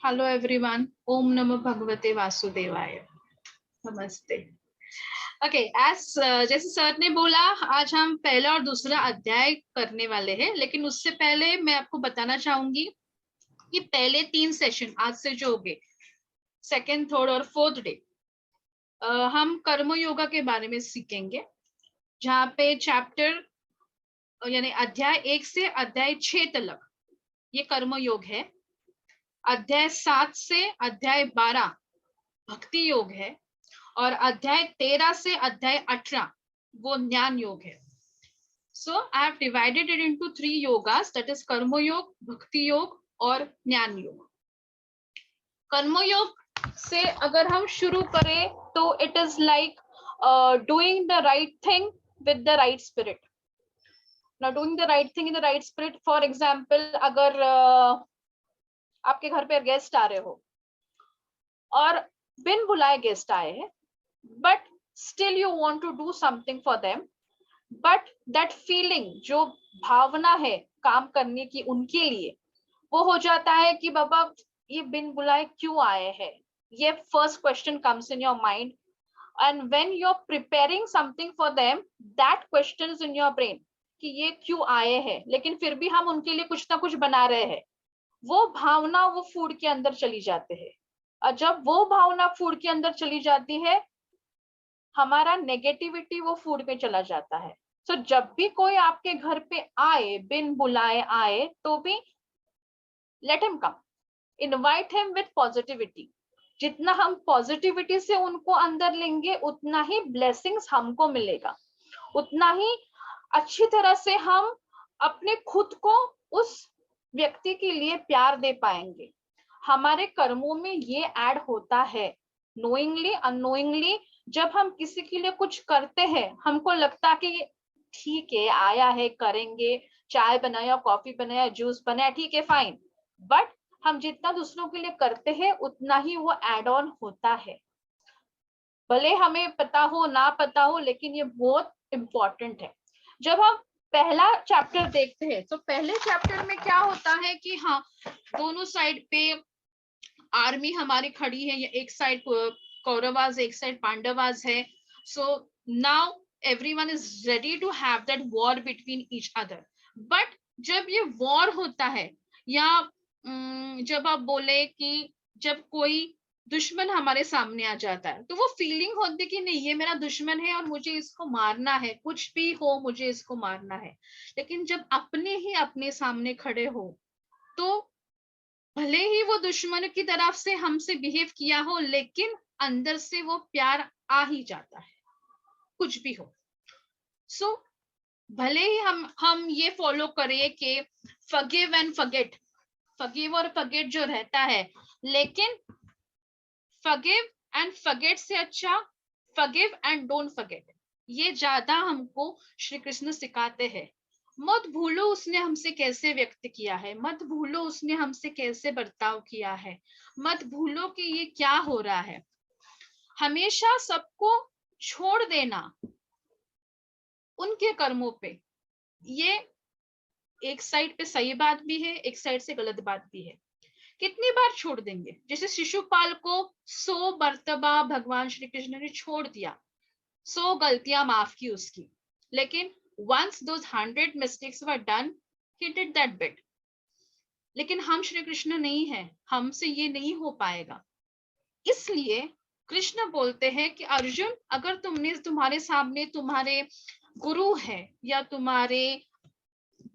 Hello everyone, ओम नमो भगवते वासुदेवाय। नमस्ते। ओके, एज जैसे सर ने बोला, आज हम पहला और दूसरा अध्याय करने वाले हैं, लेकिन उससे पहले मैं आपको बताना चाहूंगी कि पहले 3 सेशन आज से जो होंगे, सेकेंड, थर्ड और फोर्थ डे, हम कर्म योगा के बारे में सीखेंगे, जहाँ पे चैप्टर यानी अध्याय 1 से अध्याय 6 तक ये कर्म योग है। अध्याय 7 से अध्याय 12 भक्ति योग है, और अध्याय 13 से अध्याय 18 वो ज्ञान योग है। So I have divided it into 3 yogas, that is karma yoga, भक्ति योग और ज्ञान योग। कर्म योग से अगर हम शुरू करें तो it is like doing the right thing with the right spirit. Now doing the right thing in the right spirit, for example, अगर आपके घर पे गेस्ट आ रहे हो और बिन बुलाए गेस्ट आए हैं, but still you want to do something for them, but that feeling, जो भावना है काम करने की उनके लिए, वो हो जाता है कि बाबा ये बिन बुलाए क्यों आए हैं। ये first question comes in your mind, and when you are preparing something for them, that question is in your brain कि ये क्यों आए हैं, लेकिन फिर भी हम उनके लिए कुछ ना कुछ बना रहे हैं। वो भावना वो फूड के अंदर चली जाते हैं, और जब वो भावना फूड के अंदर चली जाती है, हमारा नेगेटिविटी वो फूड में चला जाता है। सो जब भी कोई आपके घर पे आए, बिन बुलाए आए, तो भी let him come, invite him with positivity. जितना हम पॉजिटिविटी से उनको अंदर लेंगे, उतना ही ब्लेसिंग्स हमको मिलेगा, उतना ही अच्छी तरह से हम अपने खुद को उस व्यक्ति के लिए प्यार दे पाएंगे। हमारे कर्मों में ये ऐड होता है, नोइंगली अननोइंगली। जब हम किसी के लिए कुछ करते हैं, हमको लगता कि ठीक है, आया है, करेंगे, चाय बनाया, कॉफी बनाया, जूस बनाया, ठीक है, फाइन, बट हम जितना दूसरों के लिए करते हैं, उतना ही वो एड ऑन होता है। भले हमें पता हो ना पता हो, लेकिन ये बहुत इंपॉर्टेंट है। जब हम पहला चैप्टर देखते हैं, तो पहले चैप्टर में क्या होता है कि हाँ, दोनों साइड पे आर्मी हमारी खड़ी है, या एक साइड कौरवास, एक साइड पांडवास है। So now everyone is ready to have that war between each other. But जब ये वॉर होता है, या जब आप बोले कि जब कोई दुश्मन हमारे सामने आ जाता है, तो वो फीलिंग होती है कि नहीं, ये मेरा दुश्मन है और मुझे इसको मारना है, कुछ भी हो मुझे इसको मारना है। लेकिन जब अपने ही अपने सामने खड़े हो, तो भले ही वो दुश्मन की तरफ से हमसे बिहेव किया हो, लेकिन अंदर से वो प्यार आ ही जाता है, कुछ भी हो। सो भले ही हम ये फॉलो करें कि फॉरगिव एंड फॉरगेट, फॉरगिव और फॉरगेट जो रहता है, लेकिन फॉरगिव एंड फॉरगेट से अच्छा फॉरगिव एंड डोंट फॉरगेट, ये ज्यादा हमको श्री कृष्ण सिखाते हैं। मत भूलो उसने हमसे कैसे व्यक्त किया है, मत भूलो उसने हमसे कैसे बर्ताव किया है, मत भूलो कि ये क्या हो रहा है। हमेशा सबको छोड़ देना उनके कर्मों पे, ये एक साइड पे सही बात भी है, एक साइड से गलत बात भी है। कितनी बार छोड़ देंगे? जैसे शिशुपाल को 100 मर्तबा भगवान श्री कृष्ण ने छोड़ दिया, 100 गलतियां माफ की उसकी, लेकिन once those 100 mistakes were done, he did that bit। लेकिन हम श्री कृष्ण नहीं है, हमसे ये नहीं हो पाएगा। इसलिए कृष्ण बोलते हैं कि अर्जुन, अगर तुम्हारे सामने तुम्हारे गुरु है, या तुम्हारे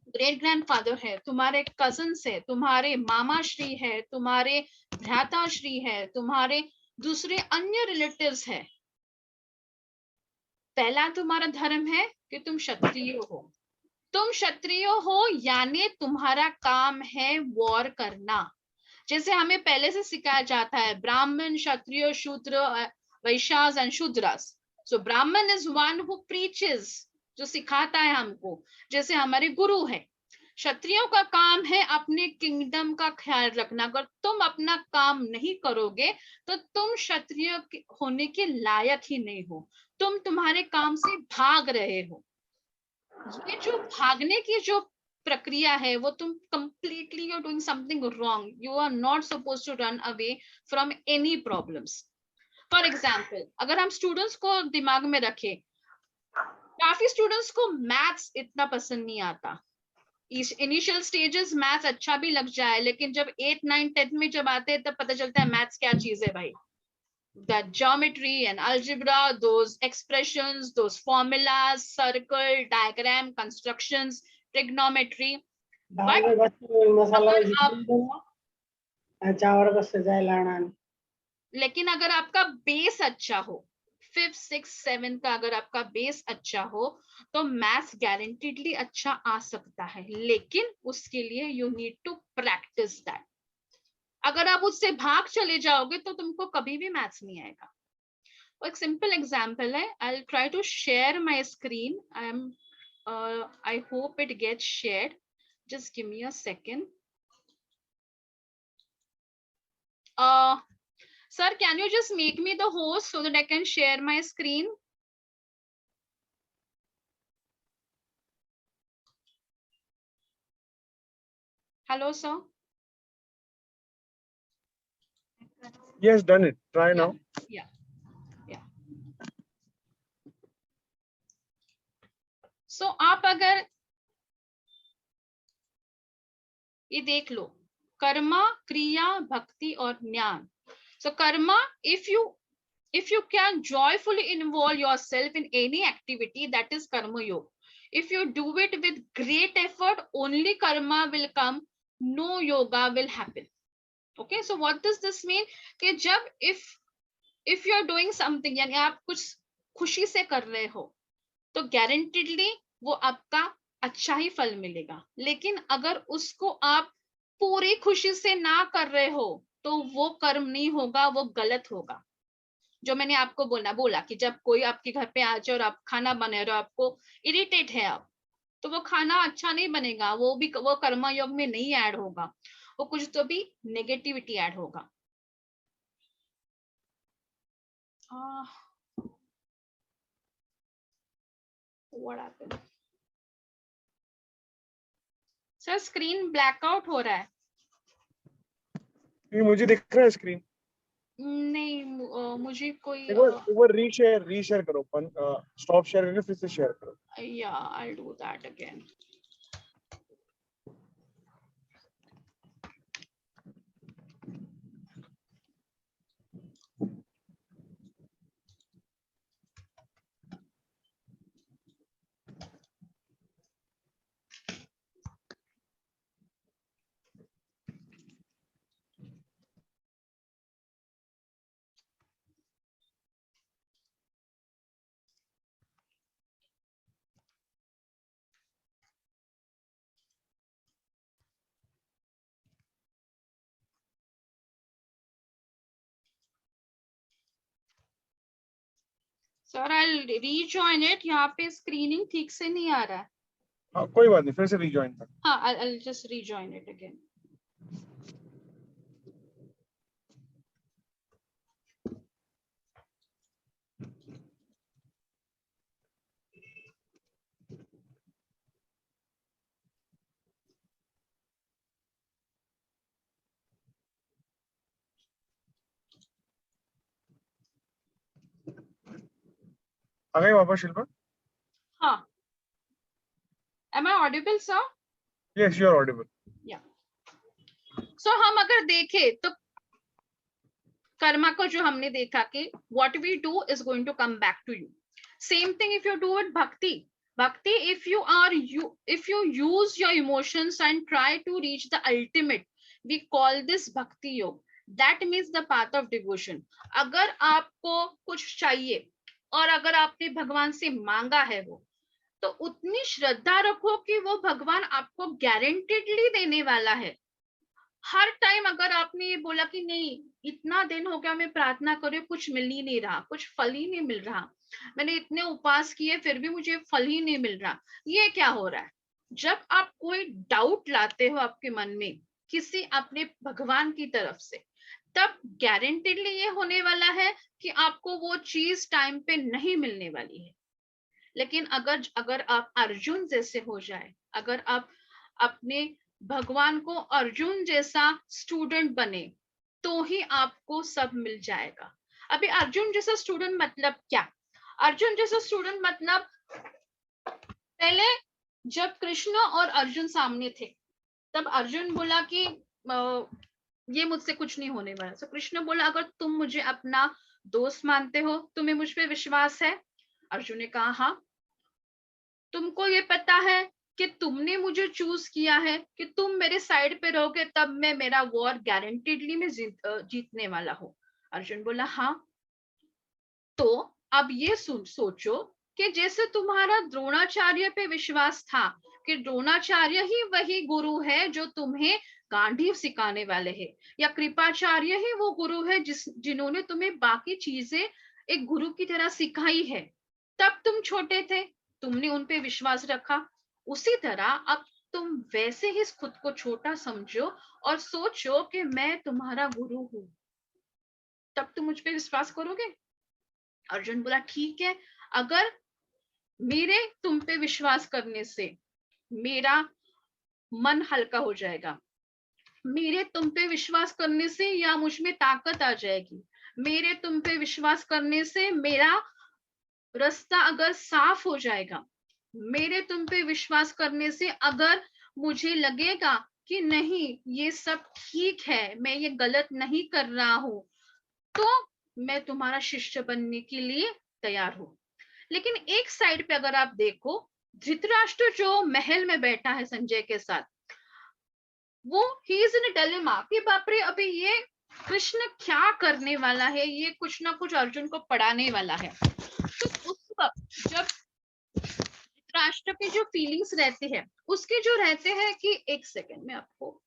ग्रेट ग्रैंडफादर है, तुम्हारे कजन्स है, तुम्हारे मामा श्री है, तुम्हारे भ्राता श्री है, तुम्हारे दूसरे अन्य रिलेटिव्स है, पहला तुम्हारा धर्म है कि तुम क्षत्रिय हो। तुम क्षत्रिय हो यानी तुम्हारा काम है वॉर करना। जैसे हमें पहले से सिखाया जाता है, ब्राह्मण, क्षत्रिय, शूद्र, वैश्यास एंड शूद्रास। सो ब्राह्मण इज वन हु प्रीचेस, जो सिखाता है हमको, जैसे हमारे गुरु है। क्षत्रियों का काम है अपने किंगडम का ख्याल रखना। अगर तुम अपना काम नहीं करोगे, तो तुम क्षत्रिय होने के लायक ही नहीं हो, तुम तुम्हारे काम से भाग रहे हो। ये जो भागने की जो प्रक्रिया है वो तुम completely you are doing something wrong. You are not suppose to run away from any problems. For example, अगर हम स्टूडेंट्स को दिमाग में रखें, काफी स्टूडेंट्स को मैथ्स इतना पसंद नहीं आता. इनिशियल स्टेजेस मैथ्स अच्छा भी लग जाए, लेकिन जब 8, 9, 10 में जब आते हैं तब पता चलता है मैथ्स क्या चीज है भाई. That geometry and algebra, those expressions, those formulas, circle, diagram, constructions, trigonometry. But अगर आप लेकिन अगर आपका बेस अच्छा हो, 5th, 6th, 7th का अगर आपका बेस अच्छा हो तो मैथ्स गारंटीडली अच्छा आ सकता है, लेकिन उसके लिए you need to practise that. अगर आप उससे भाग चले जाओगे तो तुमको कभी भी मैथ्स नहीं आएगा. एक सिंपल एग्जांपल है. I try to share my screen. I hope it gets shared. Just give me a second. Sir, can you just make me the host so that I can share my screen? Hello, sir. Yes, done it. Try now. Yeah. So, आप अगर ये देख लो, कर्मा, क्रिया, भक्ति और ज्ञान. So, karma, if you can joyfully involve yourself in any activity, that is karma yoga. If you do it with great effort, only karma will come, no yoga will happen. Okay, so what does this mean? कि जब if you are doing something, यानी आप कुछ खुशी से कर रहे हो तो guaranteedly वो आपका अच्छा ही फल मिलेगा. लेकिन अगर उसको आप पूरी खुशी से ना कर रहे हो तो वो कर्म नहीं होगा, वो गलत होगा. जो मैंने आपको बोला कि जब कोई आपके घर पे आ जाए और आप खाना बना रहे हो, आपको इरिटेट है आप, तो वो खाना अच्छा नहीं बनेगा, वो कर्मा योग में नहीं ऐड होगा, वो कुछ तो भी नेगेटिविटी ऐड होगा. What happened? Sir screen blackout हो रहा है. ये मुझे दिख रहा है स्क्रीन. नहीं, मुझे कोई एक बार रीशेयर करो. स्टॉप शेयर करके फिर से शेयर करो. yeah, I'll do that again. Sir I'll rejoin it. यहाँ पे स्क्रीनिंग ठीक से नहीं आ रहा है. हाँ, कोई बात नहीं, फिर से रीजॉइन कर. हाँ, I'll just rejoin it again. आ गए वापस शिल्पा? हाँ. Am I audible, sir? Yes, you are audible. Yeah. So हम अगर देखें तो कर्मा को जो हमने देखा कि what we do is going to come back to you. Same thing if you do it bhakti. Bhakti, if you use your emotions and try to reach the ultimate, we call this bhakti yoga. That means the path of devotion. अगर आपको कुछ चाहिए और अगर आपने भगवान से मांगा है वो, तो उतनी श्रद्धा रखो कि वो भगवान आपको गारंटेडली देने वाला है. हर टाइम अगर आपने ये बोला कि नहीं, इतना दिन हो गया मैं प्रार्थना करे, कुछ मिल ही नहीं रहा, कुछ फल ही नहीं मिल रहा, मैंने इतने उपास किए फिर भी मुझे फल ही नहीं मिल रहा, ये क्या हो रहा है? जब आप कोई डाउट लाते हो आपके मन में किसी अपने भगवान की तरफ से, तब गारंटेडली ये होने वाला है कि आपको वो चीज टाइम पे नहीं मिलने वाली है. लेकिन अगर आप अर्जुन जैसे हो जाए, अगर आप अपने भगवान को अर्जुन जैसा स्टूडेंट बने तो ही आपको सब मिल जाएगा। अभी अर्जुन जैसा स्टूडेंट मतलब क्या? अर्जुन जैसा स्टूडेंट मतलब, पहले जब कृष्ण और अर्जुन सामने थे तब अर्जुन बोला कि ये मुझसे कुछ नहीं होने वाला। तो कृष्ण बोला अगर तुम मुझे अपना दोस्त मानते हो, तुम्हें मुझ पे विश्वास है? अर्जुन ने कहा हाँ। तुमको ये पता है कि तुमने मुझे चूज किया है, कि तुम मेरे साइड पे रहोगे तब मैं मेरा वॉर गारंटीडली में जीतने वाला हूँ। अर्जुन बोला हाँ। तो अब ये सोचो कि जैसे तुम्हारा द्रोणाचार्य पे विश्वास था कि द्रोणाचार्य ही वही गुरु है जो तुम्हें गांडीव सिखाने वाले हैं, या कृपाचार्य ही वो गुरु है जिन्होंने तुम्हें बाकी चीजें एक गुरु की तरह सिखाई है, तब तुम छोटे थे, तुमने उन पे विश्वास रखा। उसी तरह अब तुम वैसे ही खुद को छोटा समझो और सोचो कि मैं तुम्हारा गुरु हूं, तब तुम मुझ पे विश्वास करोगे। अर्जुन बोला ठीक है, अगर मेरे तुम पे विश्वास करने से मेरा मन हल्का हो जाएगा, मेरे तुम पे विश्वास करने से या मुझ में ताकत आ जाएगी, मेरे तुम पे विश्वास करने से मेरा रास्ता अगर साफ हो जाएगा, मेरे तुम पे विश्वास करने से अगर मुझे लगेगा कि नहीं ये सब ठीक है, मैं ये गलत नहीं कर रहा हूं, तो मैं तुम्हारा शिष्य बनने के लिए तैयार हूं। लेकिन एक साइड पे अगर आप देखो, धृतराष्ट्र जो महल में बैठा है संजय के साथ, वो ही इज इन डिलेमा कि बाप रे अभी ये कृष्ण क्या करने वाला है, ये कुछ ना कुछ अर्जुन को पढ़ाने वाला है। तो उस वक्त जब धृतराष्ट्र के जो फीलिंग्स रहते हैं, उसके जो रहते हैं कि एक सेकेंड में आपको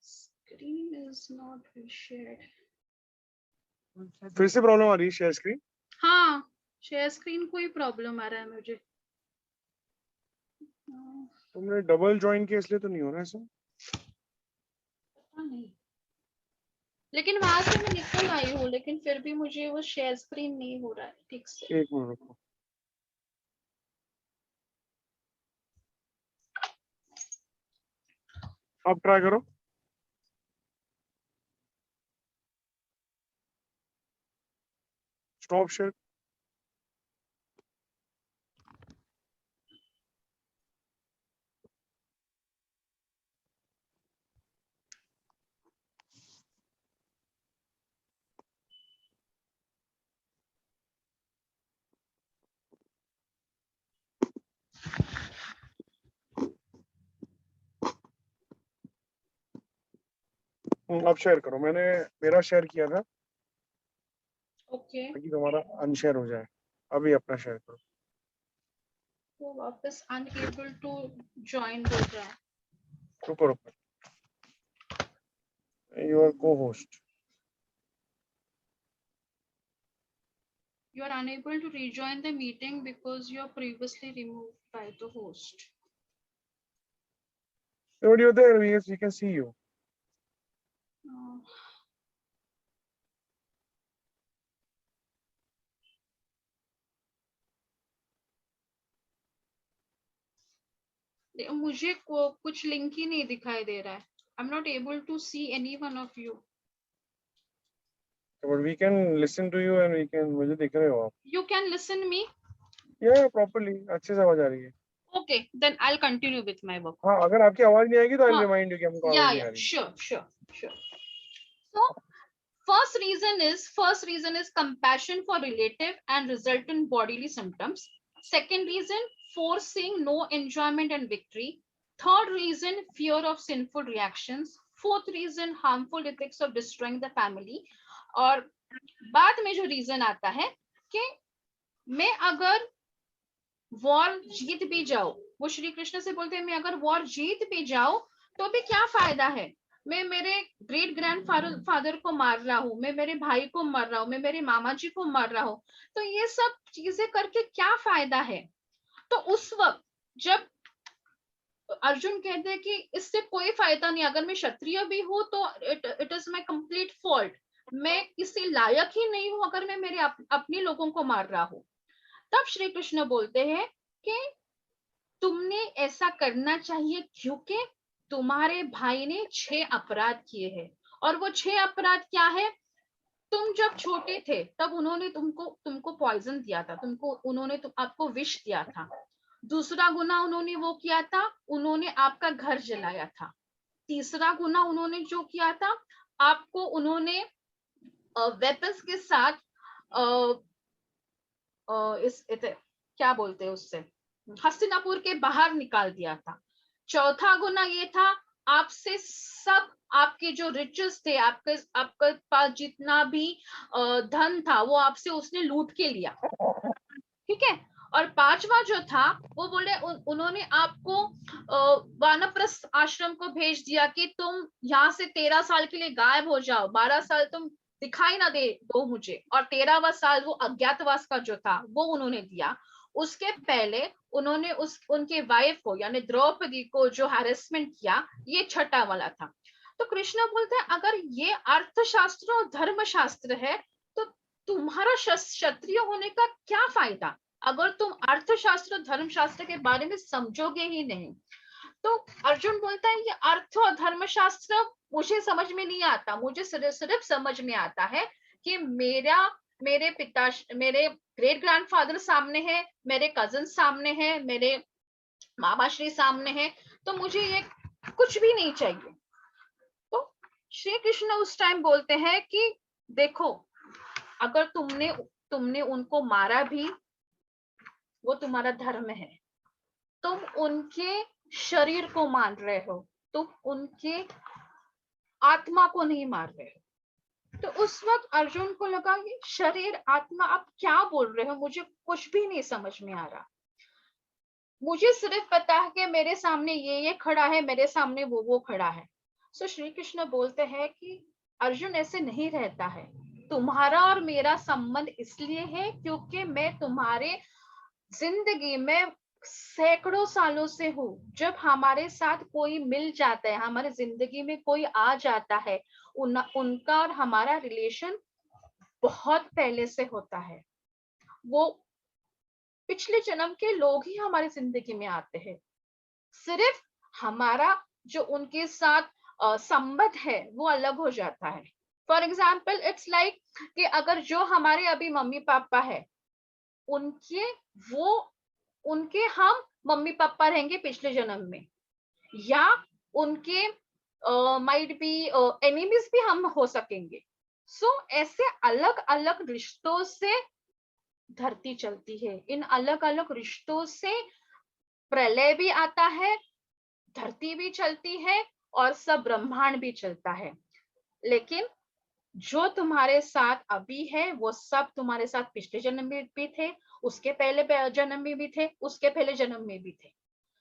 स्क्रीन इज नॉट शेयर्ड। फिर से प्रॉब्लम आ रही है शेयर स्क्रीन? हाँ, शेयर स्क्रीन को ही प्रॉब्लम आ रहा है मुझे। तुमने डबल ज्वाइन किया इसलिए तो नहीं हो रहा ऐसा? पता नहीं, लेकिन वहां से मैं निकल आई हूँ, लेकिन फिर भी मुझे वो शेयर स्क्रीन नहीं हो रहा है ठीक से। एक मिनट रुको। अब ट्राई करो। Stop share. अब शेयर करो। मैंने मेरा शेयर किया था ओके, ताकि तुम्हारा अनशेयर हो जाए। अभी अपना शेयर करो। तो वापस अनएबल टू ज्वाइन बोल रहा है। रुको रुको। योर को host. You are unable to rejoin the meeting because you are previously removed by the host. But you're there. Yes, we can see you. मुझे कुछ लिंक ही नहीं दिखाई दे रहा है। I'm not able to see any one of you. But we can listen to you and we can. मुझे दिख रहे हो आप? You can listen me. Yeah, properly. अच्छे से आवाज आ रही है। Okay, then I'll continue with my work. हाँ, अगर आपकी आवाज नहीं आएगी तो I'll हाँ, remind you कि हमको आवाज नहीं आ रही। sure. So first reason is compassion for relative and resultant bodily symptoms. Second reason, forcing no enjoyment and victory. Third reason, fear of sinful reactions. Fourth reason, harmful ethics of destroying the family. और बाद में जो reason आता है कि मैं अगर war जीत भी जाऊं, वो श्री कृष्ण से बोलते हैं मैं अगर वॉर जीत भी जाऊं तो भी क्या फायदा है, मैं मेरे ग्रेट ग्रैंड फादर को मार रहा हूँ, मैं मेरे भाई को मार रहा हूँ, मैं मेरे मामा जी को मार रहा हूँ, तो ये सब चीजें करके क्या फायदा है। तो उस वक्त जब अर्जुन कहते हैं कि इससे कोई फायदा नहीं, अगर मैं क्षत्रिय भी हूँ तो it is my complete fault, मैं किसी लायक ही नहीं हूं अगर मैं मेरे अपने लोगों को मार रहा हूं। तब श्री कृष्ण बोलते हैं कि तुमने ऐसा करना चाहिए क्योंकि तुम्हारे भाई ने 6 अपराध किए हैं, और वो 6 अपराध क्या है? तुम जब छोटे थे तब उन्होंने तुमको तुमको पॉइजन दिया था, उन्होंने आपको विष दिया था। दूसरा गुना उन्होंने वो किया था, उन्होंने आपका घर जलाया था। तीसरा गुना उन्होंने जो किया था, आपको उन्होंने वेपन्स के साथ क्या बोलते हैं उससे, हस्तिनापुर के बाहर निकाल दिया था। चौथा गुना ये था, आपसे सब आपके जो रिचेस थे, आपके पास जितना भी धन था वो आपसे उसने लूट के लिया, ठीक है। और पांचवा जो था वो बोले उन्होंने आपको वानप्रस्थ आश्रम को भेज दिया कि तुम यहाँ से 13 साल के लिए गायब हो जाओ, 12 साल तुम दिखाई ना दे दो मुझे, और 13वां साल वो अज्ञातवास का जो था वो उन्होंने दिया। उसके पहले उन्होंने उनके वाइफ को यानी द्रौपदी को जो हैरेसमेंट किया, ये छठा वाला था। तो कृष्ण बोलते हैं अगर ये अर्थशास्त्र और धर्मशास्त्र है तो तुम्हारा क्षत्रिय होने का क्या फायदा, अगर तुम अर्थशास्त्र धर्मशास्त्र के बारे में समझोगे ही नहीं। तो अर्जुन बोलता है ये अर्थ और धर्मशास्त्र मुझे समझ में नहीं आता, मुझे सिर्फ समझ में आता है कि मेरे ग्रेट ग्रैंडफादर सामने है, मेरे कजन सामने है, मेरे मामा श्री सामने है, तो मुझे ये कुछ भी नहीं चाहिए। तो श्री कृष्ण उस टाइम बोलते हैं कि देखो, अगर तुमने उनको मारा भी, वो तुम्हारा धर्म है, तुम उनके शरीर को मान रहे हो, तुम उनके आत्मा को नहीं मार रहे हो। तो उस वक्त अर्जुन को लगा ये शरीर आत्मा आप क्या बोल रहे हो, मुझे कुछ भी नहीं समझ में आ रहा, मुझे सिर्फ पता है कि मेरे सामने ये खड़ा है, मेरे सामने वो खड़ा है। सो श्री कृष्ण बोलते हैं कि अर्जुन ऐसे नहीं रहता है, तुम्हारा और मेरा संबंध इसलिए है क्योंकि मैं तुम्हारे जिंदगी में सैकड़ों सालों से हूँ। जब हमारे साथ कोई मिल जाता है, हमारे जिंदगी में कोई आ जाता है, उनका और हमारा रिलेशन बहुत पहले से होता है। वो पिछले जन्म के लोग ही हमारी जिंदगी में आते हैं, सिर्फ हमारा जो उनके साथ संबंध है वो अलग हो जाता है। फॉर एग्जाम्पल इट्स लाइक कि अगर जो हमारे अभी मम्मी पापा है, उनके वो उनके हम मम्मी पापा रहेंगे पिछले जन्म में, या उनके माइट बी एनिमीज भी हम हो सकेंगे। सो ऐसे अलग अलग रिश्तों से धरती चलती है, इन अलग अलग रिश्तों से प्रलय भी आता है, धरती भी चलती है, और सब ब्रह्मांड भी चलता है। लेकिन जो तुम्हारे साथ अभी है वो सब तुम्हारे साथ पिछले जन्म में भी थे, उसके पहले जन्म में भी थे, उसके पहले जन्म में भी थे।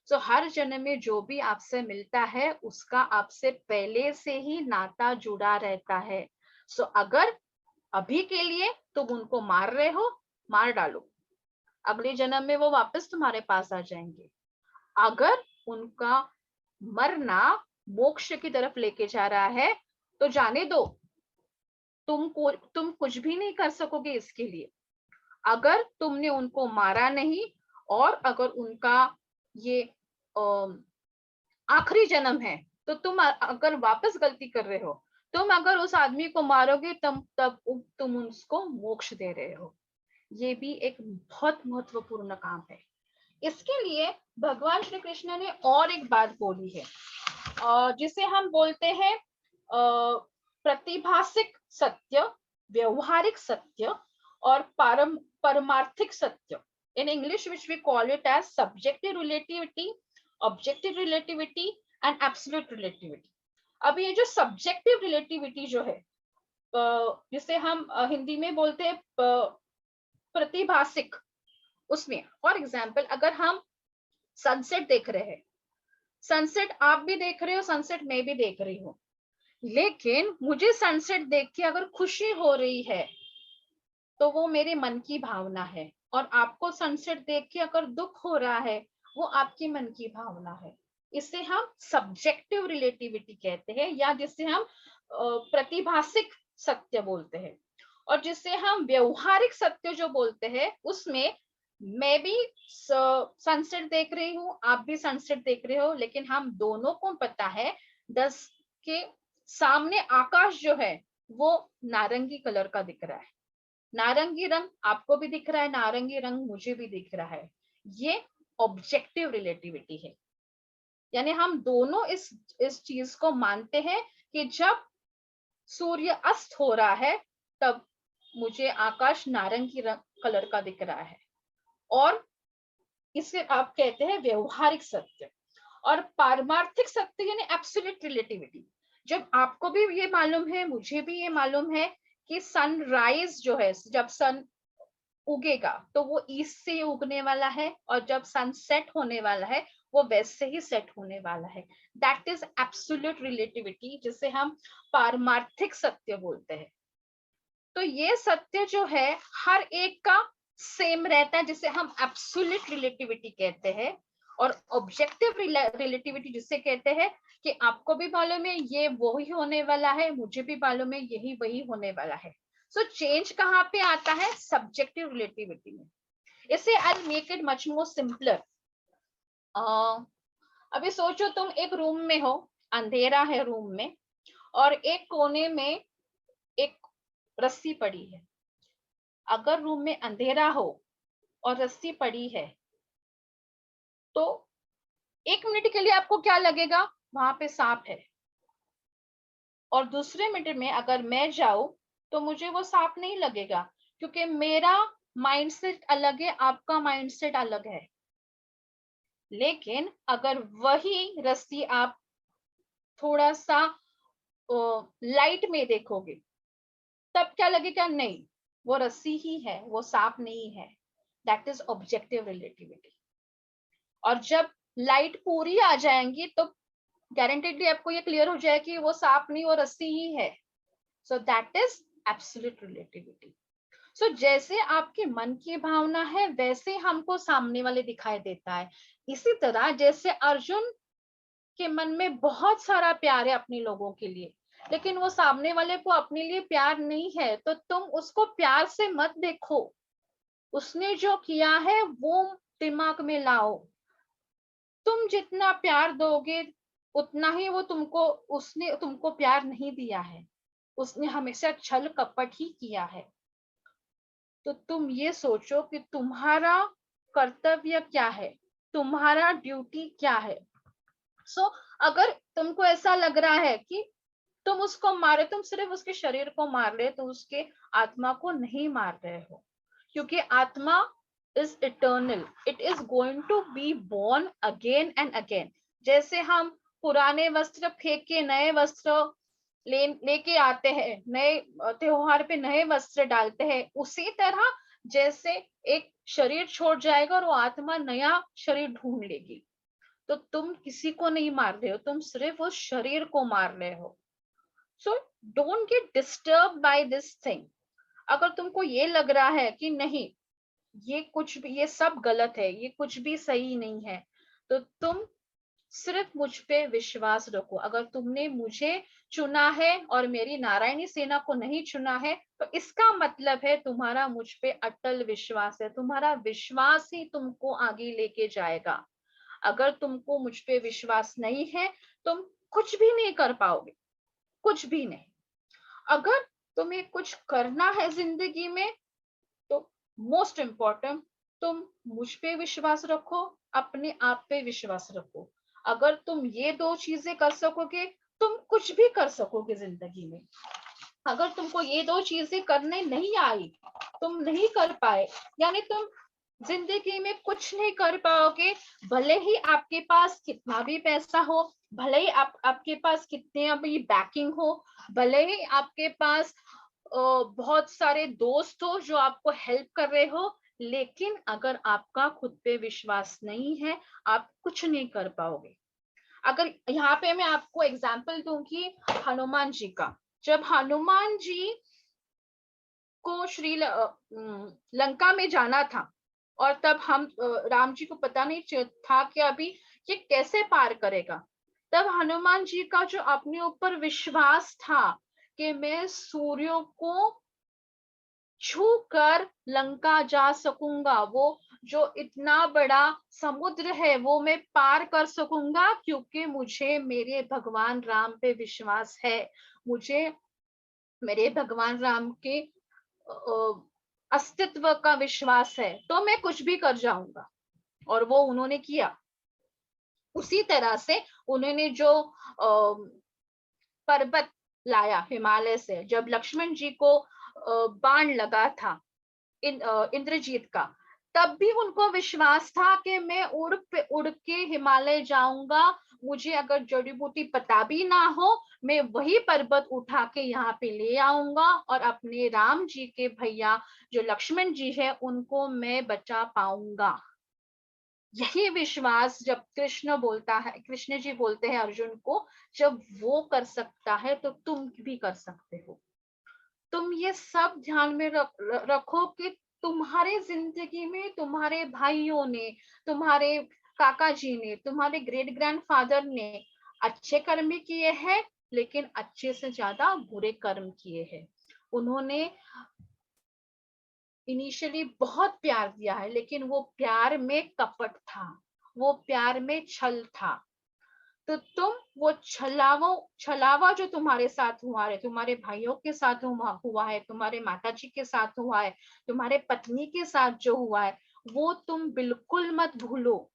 सो हर जन्म में जो भी आपसे मिलता है उसका आपसे पहले से ही नाता जुड़ा रहता है। सो अगर अभी के लिए तुम उनको मार रहे हो, मार डालो, अगले जन्म में वो वापस तुम्हारे पास आ जाएंगे। अगर उनका मरना मोक्ष की तरफ लेके जा रहा है तो जाने दो, तुम कुछ भी नहीं कर सकोगे इसके लिए। अगर तुमने उनको मारा नहीं, और अगर उनका ये आखिरी जन्म है, तो तुम अगर वापस गलती कर रहे हो, तुम अगर उस आदमी को मारोगे तब तुम उसको मोक्ष दे रहे हो। ये भी एक बहुत महत्वपूर्ण काम है। इसके लिए भगवान श्री कृष्ण ने और एक बात बोली है, जिसे हम बोलते हैं प्रतिभासिक सत्य, व्यवहारिक सत्य, और परमार्थिक सत्य। In English which we call it as subjective relativity, objective relativity and absolute relativity. अब ये जो सब्जेक्टिव रिलेटिविटी जो है, जिसे हम हिंदी में बोलते हैं प्रतिभासिक, उसमें फॉर एग्जाम्पल अगर हम सनसेट देख रहे हैं, सनसेट आप भी देख रहे हो, सनसेट मैं भी देख रही हूँ, लेकिन मुझे सनसेट देख के अगर खुशी हो रही है तो वो मेरे मन की भावना है, और आपको सनसेट देख के अगर दुख हो रहा है वो आपकी मन की भावना है। इसे हम सब्जेक्टिव रिलेटिविटी कहते हैं, या जिसे हम प्रतिभासिक सत्य बोलते हैं। और जिसे हम व्यवहारिक सत्य जो बोलते हैं, उसमें मैं भी सनसेट देख रही हूँ, आप भी सनसेट देख रहे हो, लेकिन हम दोनों को पता है 10 के सामने आकाश जो है वो नारंगी कलर का दिख रहा है। नारंगी रंग आपको भी दिख रहा है, नारंगी रंग मुझे भी दिख रहा है। ये ऑब्जेक्टिव रिलेटिविटी है। यानी हम दोनों इस चीज को मानते हैं कि जब सूर्य अस्त हो रहा है तब मुझे आकाश नारंगी कलर का दिख रहा है। और इसे आप कहते हैं व्यवहारिक सत्य। और पारमार्थिक सत्य यानी एब्सोल्यूट रिलेटिविटी, जब आपको भी ये मालूम है, मुझे भी ये मालूम है कि सनराइज जो है, जब सन उगेगा तो वो ईस्ट से उगने वाला है, और जब सन सेट होने वाला है वो वेस्ट से ही सेट होने वाला है। दैट इज एब्सोल्यूट रिलेटिविटी, जिसे हम पारमार्थिक सत्य बोलते हैं। तो ये सत्य जो है हर एक का सेम रहता है, जिसे हम एब्सोल्यूट रिलेटिविटी कहते हैं। और ऑब्जेक्टिव रिलेटिविटी जिसे कहते हैं कि आपको भी मालूम है ये वही होने वाला है, मुझे भी मालूम है यही वही होने वाला है। सो चेंज कहाँ पे आता है? सब्जेक्टिव रिलेटिविटी में। इसे I make it much more simpler. अभी सोचो तुम एक रूम में हो, अंधेरा है रूम में, और एक कोने में एक रस्सी पड़ी है। अगर रूम में अंधेरा हो और रस्सी पड़ी है तो 1 मिनट के लिए आपको क्या लगेगा? वहां पे सांप है। और दूसरे मिनट में अगर मैं जाऊं तो मुझे वो सांप नहीं लगेगा, क्योंकि मेरा माइंडसेट अलग है, आपका माइंडसेट अलग है। लेकिन अगर वही रस्सी आप थोड़ा सा लाइट में देखोगे तब क्या लगेगा? नहीं, वो रस्सी ही है, वो सांप नहीं है। That is objective relativity. और जब लाइट पूरी आ जाएंगी तो गारंटेडली आपको ये क्लियर हो जाए कि वो सांप नहीं, वो रस्सी ही है। So that is absolute relativity. So जैसे आपके मन की भावना है वैसे हमको सामने वाले दिखाई देता है। इसी तरह जैसे अर्जुन के मन में बहुत सारा प्यार है अपने लोगों के लिए, लेकिन वो सामने वाले को अपने लिए प्यार नहीं है, तो तुम उसको प्यार से मत देखो। उसने जो किया है वो दिमाग में लाओ। तुम जितना प्यार दोगे उतना ही वो तुमको, उसने तुमको प्यार नहीं दिया है, उसने हमेशा छल कपट ही किया है। तो तुम ये सोचो कि तुम्हारा कर्तव्य क्या है, तुम्हारा ड्यूटी क्या है। सो अगर तुमको ऐसा लग रहा है कि तुम उसको मारे, तुम सिर्फ उसके शरीर को मार रहे, तो उसके आत्मा को नहीं मार रहे हो, क्योंकि atma is eternal, it is going to be born again and again. जैसे हम पुराने वस्त्र फेंक के नए वस्त्र लेके आते हैं, नए त्योहार पे नए वस्त्र डालते हैं, उसी तरह जैसे एक शरीर छोड़ जाएगा और वो आत्मा नया शरीर ढूंढ लेगी। तो तुम किसी को नहीं मार रहे हो, तुम सिर्फ उस शरीर को मार रहे हो। So don't get disturb by this thing. अगर तुमको ये लग रहा है कि नहीं, ये कुछ भी, ये सब गलत है, ये कुछ भी सही नहीं है, तो तुम सिर्फ मुझ पे विश्वास रखो। अगर तुमने मुझे चुना है और मेरी नारायणी सेना को नहीं चुना है, तो इसका मतलब है तुम्हारा मुझ पे अटल विश्वास है। तुम्हारा विश्वास ही तुमको आगे लेके जाएगा। अगर तुमको मुझ पे विश्वास नहीं है, तुम कुछ भी नहीं कर पाओगे, कुछ भी नहीं। अगर तुम्हें कुछ करना है जिंदगी में तो मोस्ट इम्पोर्टेंट, तुम मुझ पे विश्वास रखो, अपने आप पे विश्वास रखो। अगर तुम ये दो चीजें कर सकोगे, तुम कुछ भी कर सकोगे जिंदगी में। अगर तुमको ये दो चीजें करने नहीं आई, तुम नहीं कर पाए, यानी तुम जिंदगी में कुछ नहीं कर पाओगे, भले ही आपके पास कितना भी पैसा हो, भले ही आपके पास कितने अभी बैकिंग हो, भले ही आपके पास बहुत सारे दोस्त हो जो आपको हेल्प कर रहे हो, लेकिन अगर आपका खुद पे विश्वास नहीं है, आप कुछ नहीं कर पाओगे। अगर यहाँ पे मैं आपको एग्जाम्पल दूंगी हनुमान जी का। जब हनुमान जी को लंका में जाना था, और तब हम राम जी को पता नहीं था कि अभी ये कैसे पार करेगा? तब हनुमान जी का जो अपने ऊपर विश्वास था कि मैं सूर्य को छू कर लंका जा सकूंगा, वो जो इतना बड़ा समुद्र है वो मैं पार कर सकूंगा, क्योंकि मुझे मेरे भगवान राम पे विश्वास है, मुझे मेरे भगवान राम के अस्तित्व का विश्वास है, तो मैं कुछ भी कर जाऊंगा। और वो उन्होंने किया। उसी तरह से उन्होंने जो पर्वत लाया हिमालय से, जब लक्ष्मण जी को बाण लगा था इंद्रजीत का, तब भी उनको विश्वास था कि मैं उड़ के हिमालय जाऊंगा, मुझे अगर जड़ी बूटी पता भी ना हो, मैं वही पर्वत उठा के यहाँ पे ले आऊंगा और अपने राम जी के भैया जो लक्ष्मण जी है उनको मैं बचा पाऊंगा। यही विश्वास जब कृष्ण जी बोलते हैं अर्जुन को, जब वो कर सकता है तो तुम भी कर सकते हो। तुम ये सब ध्यान में रखो कि तुम्हारे जिंदगी में तुम्हारे भाइयों ने, तुम्हारे काका जी ने, तुम्हारे ग्रेट ग्रैंडफादर ने अच्छे कर्म किए हैं, लेकिन अच्छे से ज्यादा बुरे कर्म किए हैं। उन्होंने इनिशियली बहुत प्यार दिया है, लेकिन वो प्यार में कपट था, वो प्यार में छल था। तो तुम वो छलावा जो तुम्हारे साथ हुआ है, तुम्हारे भाइयों के साथ हुआ है, तुम्हारे माताजी के साथ हुआ है, तुम्हारे पत्नी के साथ जो हुआ है, वो तुम बिल्कुल मत भूलो।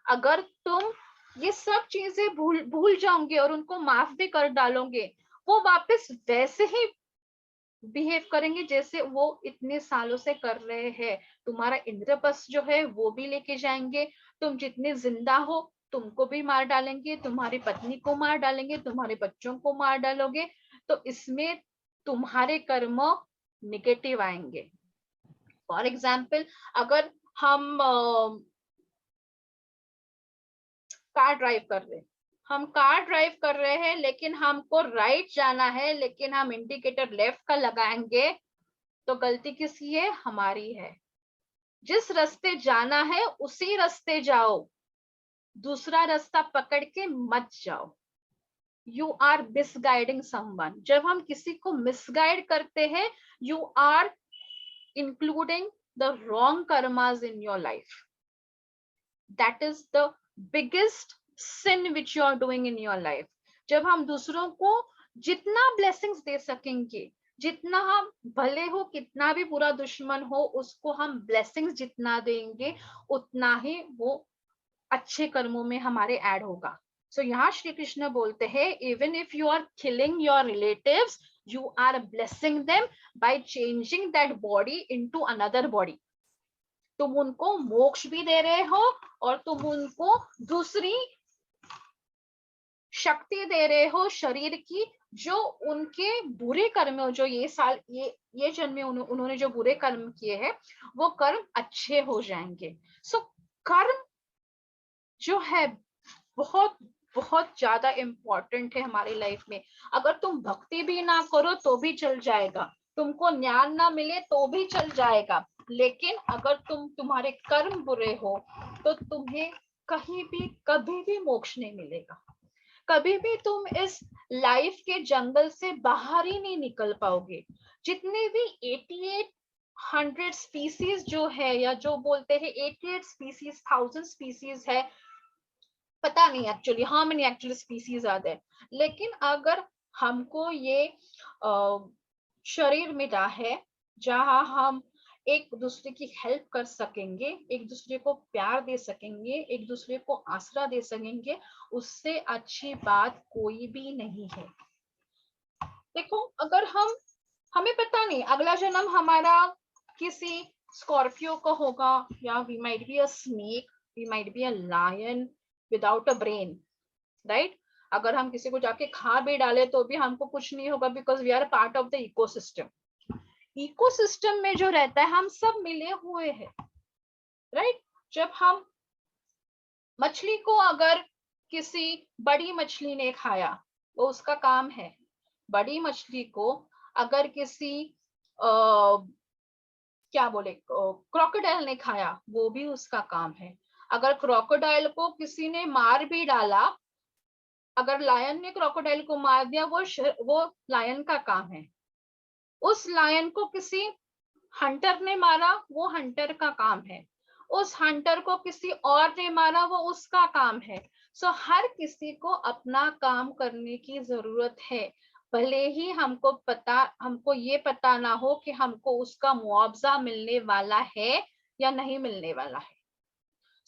अगर तुम ये सब चीजें भूल जाओगे और उनको माफ भी कर डालोगे, वो वापस वैसे ही बिहेव करेंगे जैसे वो इतने सालों से कर रहे हैं। तुम्हारा इंद्रप्रस्थ जो है वो भी लेके जाएंगे, तुम जितने जिंदा हो तुमको भी मार डालेंगे, तुम्हारी पत्नी को मार डालेंगे, तुम्हारे बच्चों को मार डालोगे, तो इसमें तुम्हारे कर्म निगेटिव आएंगे। फॉर एग्जाम्पल, अगर हम कार ड्राइव कर रहे हैं लेकिन हमको राइट जाना है, लेकिन हम इंडिकेटर लेफ्ट का लगाएंगे, तो गलती किसकी है? हमारी है। जिस रास्ते जाना है उसी रास्ते जाओ, दूसरा रास्ता पकड़ के मत जाओ। You are misguiding someone. जब हम किसी को मिसगाइड करते हैं, you are including the wrong karmas in your life. That is the biggest sin which you are doing in your life। जब हम दूसरों को जितना blessings दे सकेंगे, जितना हम भले हो कितना भी बुरा दुश्मन हो, उसको हम blessings जितना देंगे, उतना ही वो अच्छे कर्मों में हमारे ऐड होगा। So यहाँ श्री कृष्ण बोलते हैं, even if you are killing your relatives, you are blessing them by changing that body into another body। तुम उनको मोक्ष भी दे रहे हो और तुम उनको दूसरी शक्ति दे रहे हो शरीर की, जो उनके बुरे कर्म, जो ये जन्म में उन्होंने जो बुरे कर्म किए हैं, वो कर्म अच्छे हो जाएंगे। सो कर्म जो है बहुत बहुत ज्यादा इंपॉर्टेंट है हमारी लाइफ में। अगर तुम भक्ति भी ना करो तो भी चल जाएगा, तुमको ज्ञान ना मिले तो भी चल जाएगा, लेकिन अगर तुम्हारे कर्म बुरे हो तो तुम्हें कहीं भी कभी भी मोक्ष नहीं मिलेगा। कभी भी तुम इस लाइफ के जंगल से बाहर ही नहीं निकल पाओगे। जितने भी 8800 स्पीसीज जो है, या जो बोलते हैं 88 स्पीसीज 1000 स्पीसीज है, पता नहीं actually how many actually species are there, लेकिन अगर हमको ये शरीर मिला है जहां हम एक दूसरे की हेल्प कर सकेंगे, एक दूसरे को प्यार दे सकेंगे, एक दूसरे को आसरा दे सकेंगे, उससे अच्छी बात कोई भी नहीं है। देखो, अगर हमें पता नहीं अगला जन्म हमारा किसी स्कॉर्पियो का होगा, या we might be a snake, we might be a lion without a brain, right? अगर हम किसी को जाके खा भी डाले तो भी हमको कुछ नहीं होगा, because we are part of the ecosystem. Ecosystem में जो रहता है हम सब मिले हुए हैं, राइट? जब हम मछली को अगर किसी बड़ी मछली ने खाया वो उसका काम है, बड़ी मछली को अगर किसी क्या बोले क्रोकोडाइल ने खाया वो भी उसका काम है। अगर क्रोकोडाइल को किसी ने मार भी डाला, अगर लायन ने क्रोकोडाइल को मार दिया, वो लायन का काम है। उस लायन को किसी हंटर ने मारा, वो हंटर का काम है। उस हंटर को किसी और ने मारा, वो उसका काम है। सो हर किसी को अपना काम करने की जरूरत है, भले ही हमको ये पता ना हो कि हमको उसका मुआवजा मिलने वाला है या नहीं मिलने वाला है।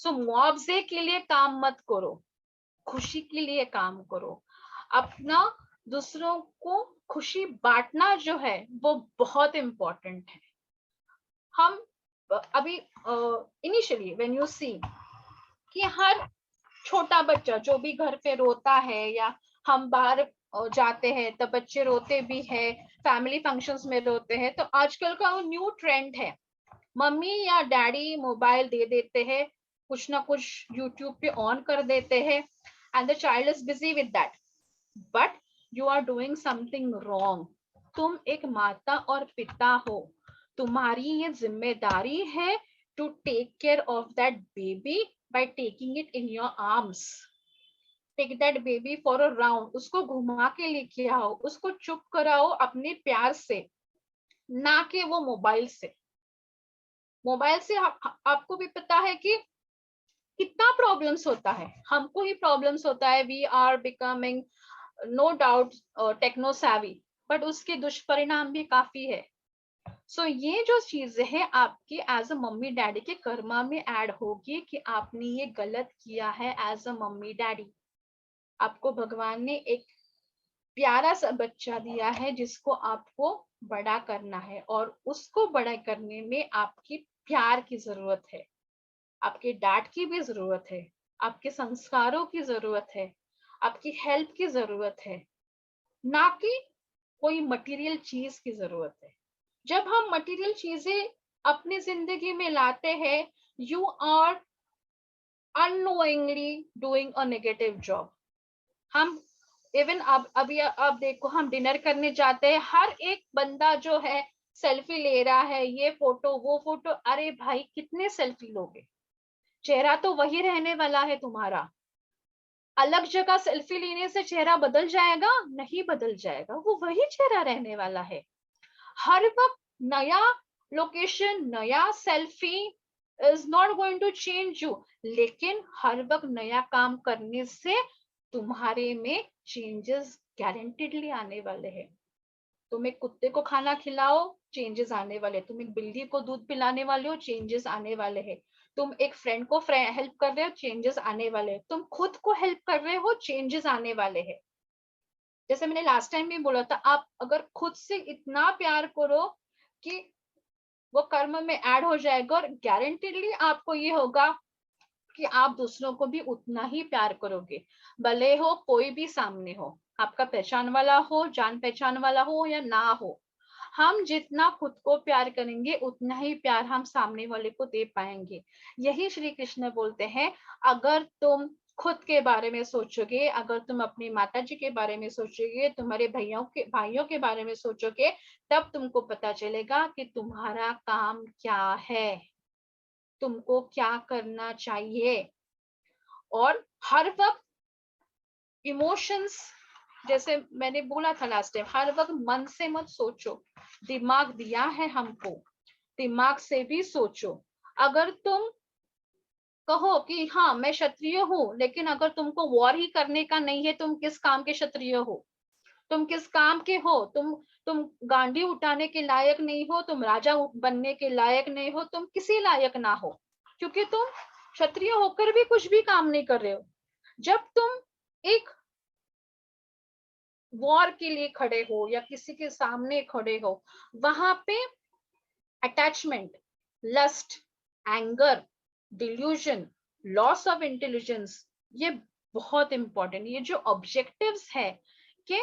सो मुआवजे के लिए काम मत करो, खुशी के लिए काम करो। अपना दूसरों को खुशी बांटना जो है वो बहुत इंपॉर्टेंट है। हम अभी इनिशियली व्हेन यू सी कि हर छोटा बच्चा जो भी घर पे रोता है, या हम बाहर जाते हैं तब बच्चे रोते भी है, फैमिली फंक्शंस में रोते हैं, तो आजकल का वो न्यू ट्रेंड है, मम्मी या डैडी मोबाइल दे देते हैं, कुछ ना कुछ यूट्यूब पे ऑन कर देते हैं, and the child is busy with that, but you are doing something wrong. तुम एक माता और पिता हो, तुम्हारी ये जिम्मेदारी है to take care of that baby by taking it in your arms. Take that baby for a round, उसको घुमा के लेके आओ, उसको चुप कराओ अपने प्यार से, ना कि वो मोबाइल से। मोबाइल से आपको भी पता है कि कितना प्रॉब्लम्स होता है, हमको ही प्रॉब्लम्स होता है। We are becoming no doubt techno savvy, but उसके दुष्परिणाम भी काफी है। सो ये जो चीज है आपके एज अ मम्मी डैडी के कर्मा में ऐड होगी कि आपने ये गलत किया है एज अ मम्मी डैडी। आपको भगवान ने एक प्यारा सा बच्चा दिया है जिसको आपको बड़ा करना है, और उसको बड़ा करने में आपकी प्यार की जरूरत है, आपके डांट की भी जरूरत है, आपके संस्कारों की जरूरत है, आपकी हेल्प की जरूरत है, ना कि कोई मटेरियल चीज की जरूरत है। जब हम मटेरियल चीजें अपनी जिंदगी में लाते हैं, you are unknowingly doing a negative job. हम इवन अब अभी अब देखो, हम डिनर करने जाते हैं, हर एक बंदा जो है सेल्फी ले रहा है, ये फोटो वो फोटो। अरे भाई, कितने सेल्फी लोगे? चेहरा तो वही रहने वाला है तुम्हारा। अलग जगह सेल्फी लेने से चेहरा बदल जाएगा? नहीं बदल जाएगा, वो वही चेहरा रहने वाला है। हर वक्त नया लोकेशन, नया selfie is not going to change you, लेकिन हर वक्त नया काम करने से तुम्हारे में चेंजेस गारंटेडली आने वाले हैं। तुम एक कुत्ते को खाना खिलाओ, चेंजेस आने वाले। तुम एक बिल्ली को दूध पिलाने वाले हो, चेंजेस आने वाले हैं। तुम एक फ्रेंड को हेल्प कर रहे हो, चेंजेस आने वाले हैं। तुम खुद को हेल्प कर रहे हो, चेंजेस आने वाले हैं। जैसे मैंने लास्ट टाइम भी बोला था, आप अगर खुद से इतना प्यार करो कि वो कर्म में ऐड हो जाएगा, और गारंटेडली आपको ये होगा कि आप दूसरों को भी उतना ही प्यार करोगे, भले हो कोई भी सामने हो, आपका पहचान वाला हो, जान पहचान वाला हो या ना हो। हम जितना खुद को प्यार करेंगे, उतना ही प्यार हम सामने वाले को दे पाएंगे। यही श्री कृष्ण बोलते हैं, अगर तुम खुद के बारे में सोचोगे, अगर तुम अपनी माता जी के बारे में सोचोगे, तुम्हारे भाइयों के बारे में सोचोगे, तब तुमको पता चलेगा कि तुम्हारा काम क्या है, तुमको क्या करना चाहिए। और हर वक्त इमोशंस, जैसे मैंने बोला था लास्ट टाइम, हर वक्त मन से मत सोचो। दिमाग दिया है हमको, दिमाग से भी सोचो। अगर तुम कहो कि हाँ मैं क्षत्रिय हूँ, लेकिन अगर तुमको वॉर ही करने का नहीं है, तुम किस काम के क्षत्रिय हो? तुम किस काम के हो? तुम गांडी उठाने के लायक नहीं हो, तुम राजा बनने के लायक नहीं हो, तुम किसी लायक ना हो, क्योंकि तुम क्षत्रिय होकर भी कुछ भी काम नहीं कर रहे हो। जब तुम एक वॉर के लिए खड़े हो या किसी के सामने खड़े हो, वहां पे attachment, lust, anger, delusion, loss of intelligence, ये बहुत इंपॉर्टेंट। ये जो ऑब्जेक्टिव्स है कि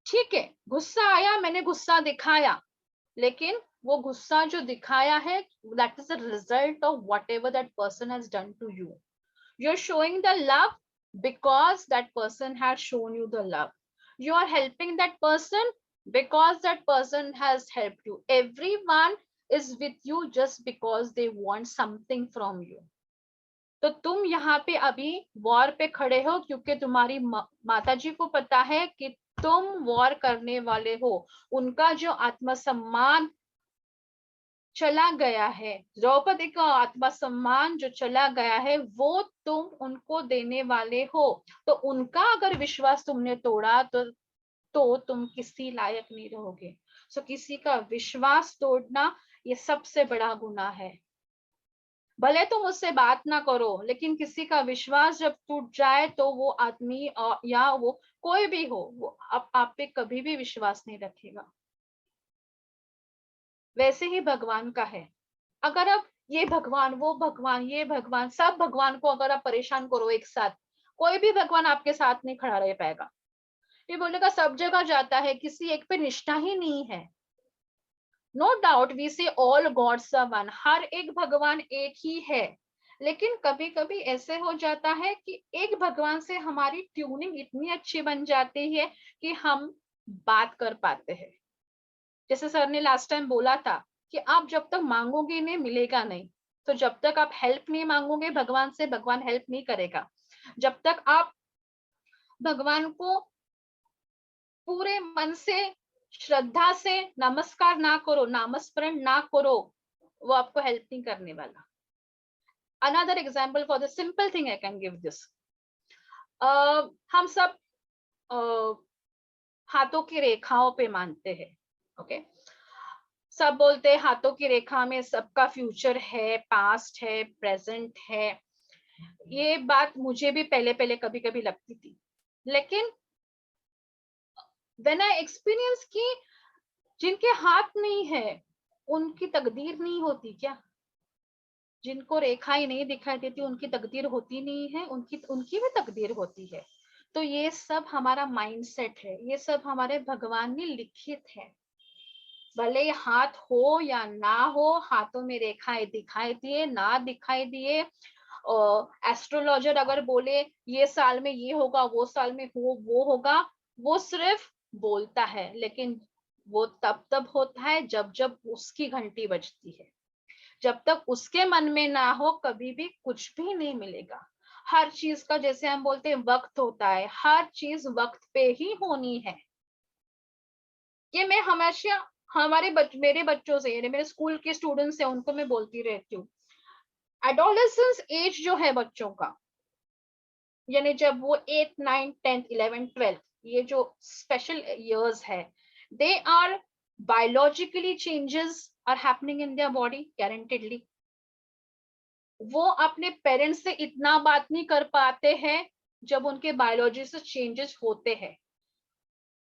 ठीक है, गुस्सा आया, मैंने गुस्सा दिखाया, लेकिन वो गुस्सा जो दिखाया है, that is the result of whatever that person has done to you. You are showing the love because that person has shown you the love. You are helping that person because that person has helped you. Everyone is with you just because they want something from you. तो तुम यहाँ पे अभी war पे खड़े हो क्योंकि तुम्हारी माताजी को पता है कि तुम वॉर करने वाले हो। उनका जो आत्मसम्मान चला गया है, द्रौपदी का आत्मसम्मान जो चला गया है, वो तुम उनको देने वाले हो। तो उनका अगर विश्वास तुमने तोड़ा तो तुम किसी लायक नहीं रहोगे। सो किसी का विश्वास तोड़ना ये सबसे बड़ा गुनाह है। भले तुम उससे बात ना करो, लेकिन किसी का विश्वास जब टूट जाए तो वो आदमी या वो कोई भी हो, वो आप पे कभी भी विश्वास नहीं रखेगा। वैसे ही भगवान का है। अगर आप ये भगवान, वो भगवान, ये भगवान, सब भगवान को अगर आप परेशान करो एक साथ, कोई भी भगवान आपके साथ नहीं खड़ा रह पाएगा। ये बोलेगा सब जगह जाता है, किसी एक पे निष्ठा ही नहीं है। नो डाउट वी से ऑल गॉड्स आर वन, हर एक भगवान एक ही है। लेकिन कभी कभी ऐसे हो जाता है कि एक भगवान से हमारी ट्यूनिंग इतनी अच्छी बन जाती है कि हम बात कर पाते हैं। जैसे सर ने लास्ट टाइम बोला था कि आप जब तक मांगोगे नहीं मिलेगा नहीं। तो जब तक आप हेल्प नहीं मांगोगे भगवान से, भगवान हेल्प नहीं करेगा। जब तक आप भगवान को पूरे मन से, श्रद्धा से नमस्कार ना करो, नामस्मरण ना करो, वो आपको हेल्प नहीं करने वाला। Another example for the simple thing I can give this. हम सब हाथों की रेखाओं पे मानते हैं। ओके, सब बोलते हैं हाथों की रेखा में सबका फ्यूचर है, पास्ट है, प्रेजेंट है। ये बात मुझे भी पहले पहले कभी कभी लगती थी, लेकिन व्हेन आई एक्सपीरियंस की जिनके हाथ नहीं है उनकी तकदीर नहीं होती क्या? जिनको रेखाएं नहीं दिखाई देती उनकी तकदीर होती नहीं है? उनकी उनकी भी तकदीर होती है। तो ये सब हमारा माइंडसेट है, ये सब हमारे भगवान ने लिखित है। भले हाथ हो या ना हो, हाथों में रेखाएं दिखाई दिए ना दिखाई दिए, एस्ट्रोलॉजर अगर बोले ये साल में ये होगा, वो साल में वो होगा, वो सिर्फ बोलता है, लेकिन वो तब होता है जब जब उसकी घंटी बजती है। जब तक उसके मन में ना हो कभी भी कुछ भी नहीं मिलेगा। हर चीज का, जैसे हम बोलते हैं, वक्त होता है, हर चीज वक्त पे ही होनी है। ये मैं हमेशा मेरे बच्चों से, यानी मेरे स्कूल के स्टूडेंट्स हैं, उनको मैं बोलती रहती हूँ। एडोलेसेंस एज जो है बच्चों का, यानी जब वो 8, 9, 10, 11, 12, ये जो स्पेशल इयर्स है, they are biologically changes are happening in their body guaranteedly. वो अपने पेरेंट्स से इतना बात नहीं कर पाते हैं जब उनके बायोलॉजी से चेंजेस होते हैं।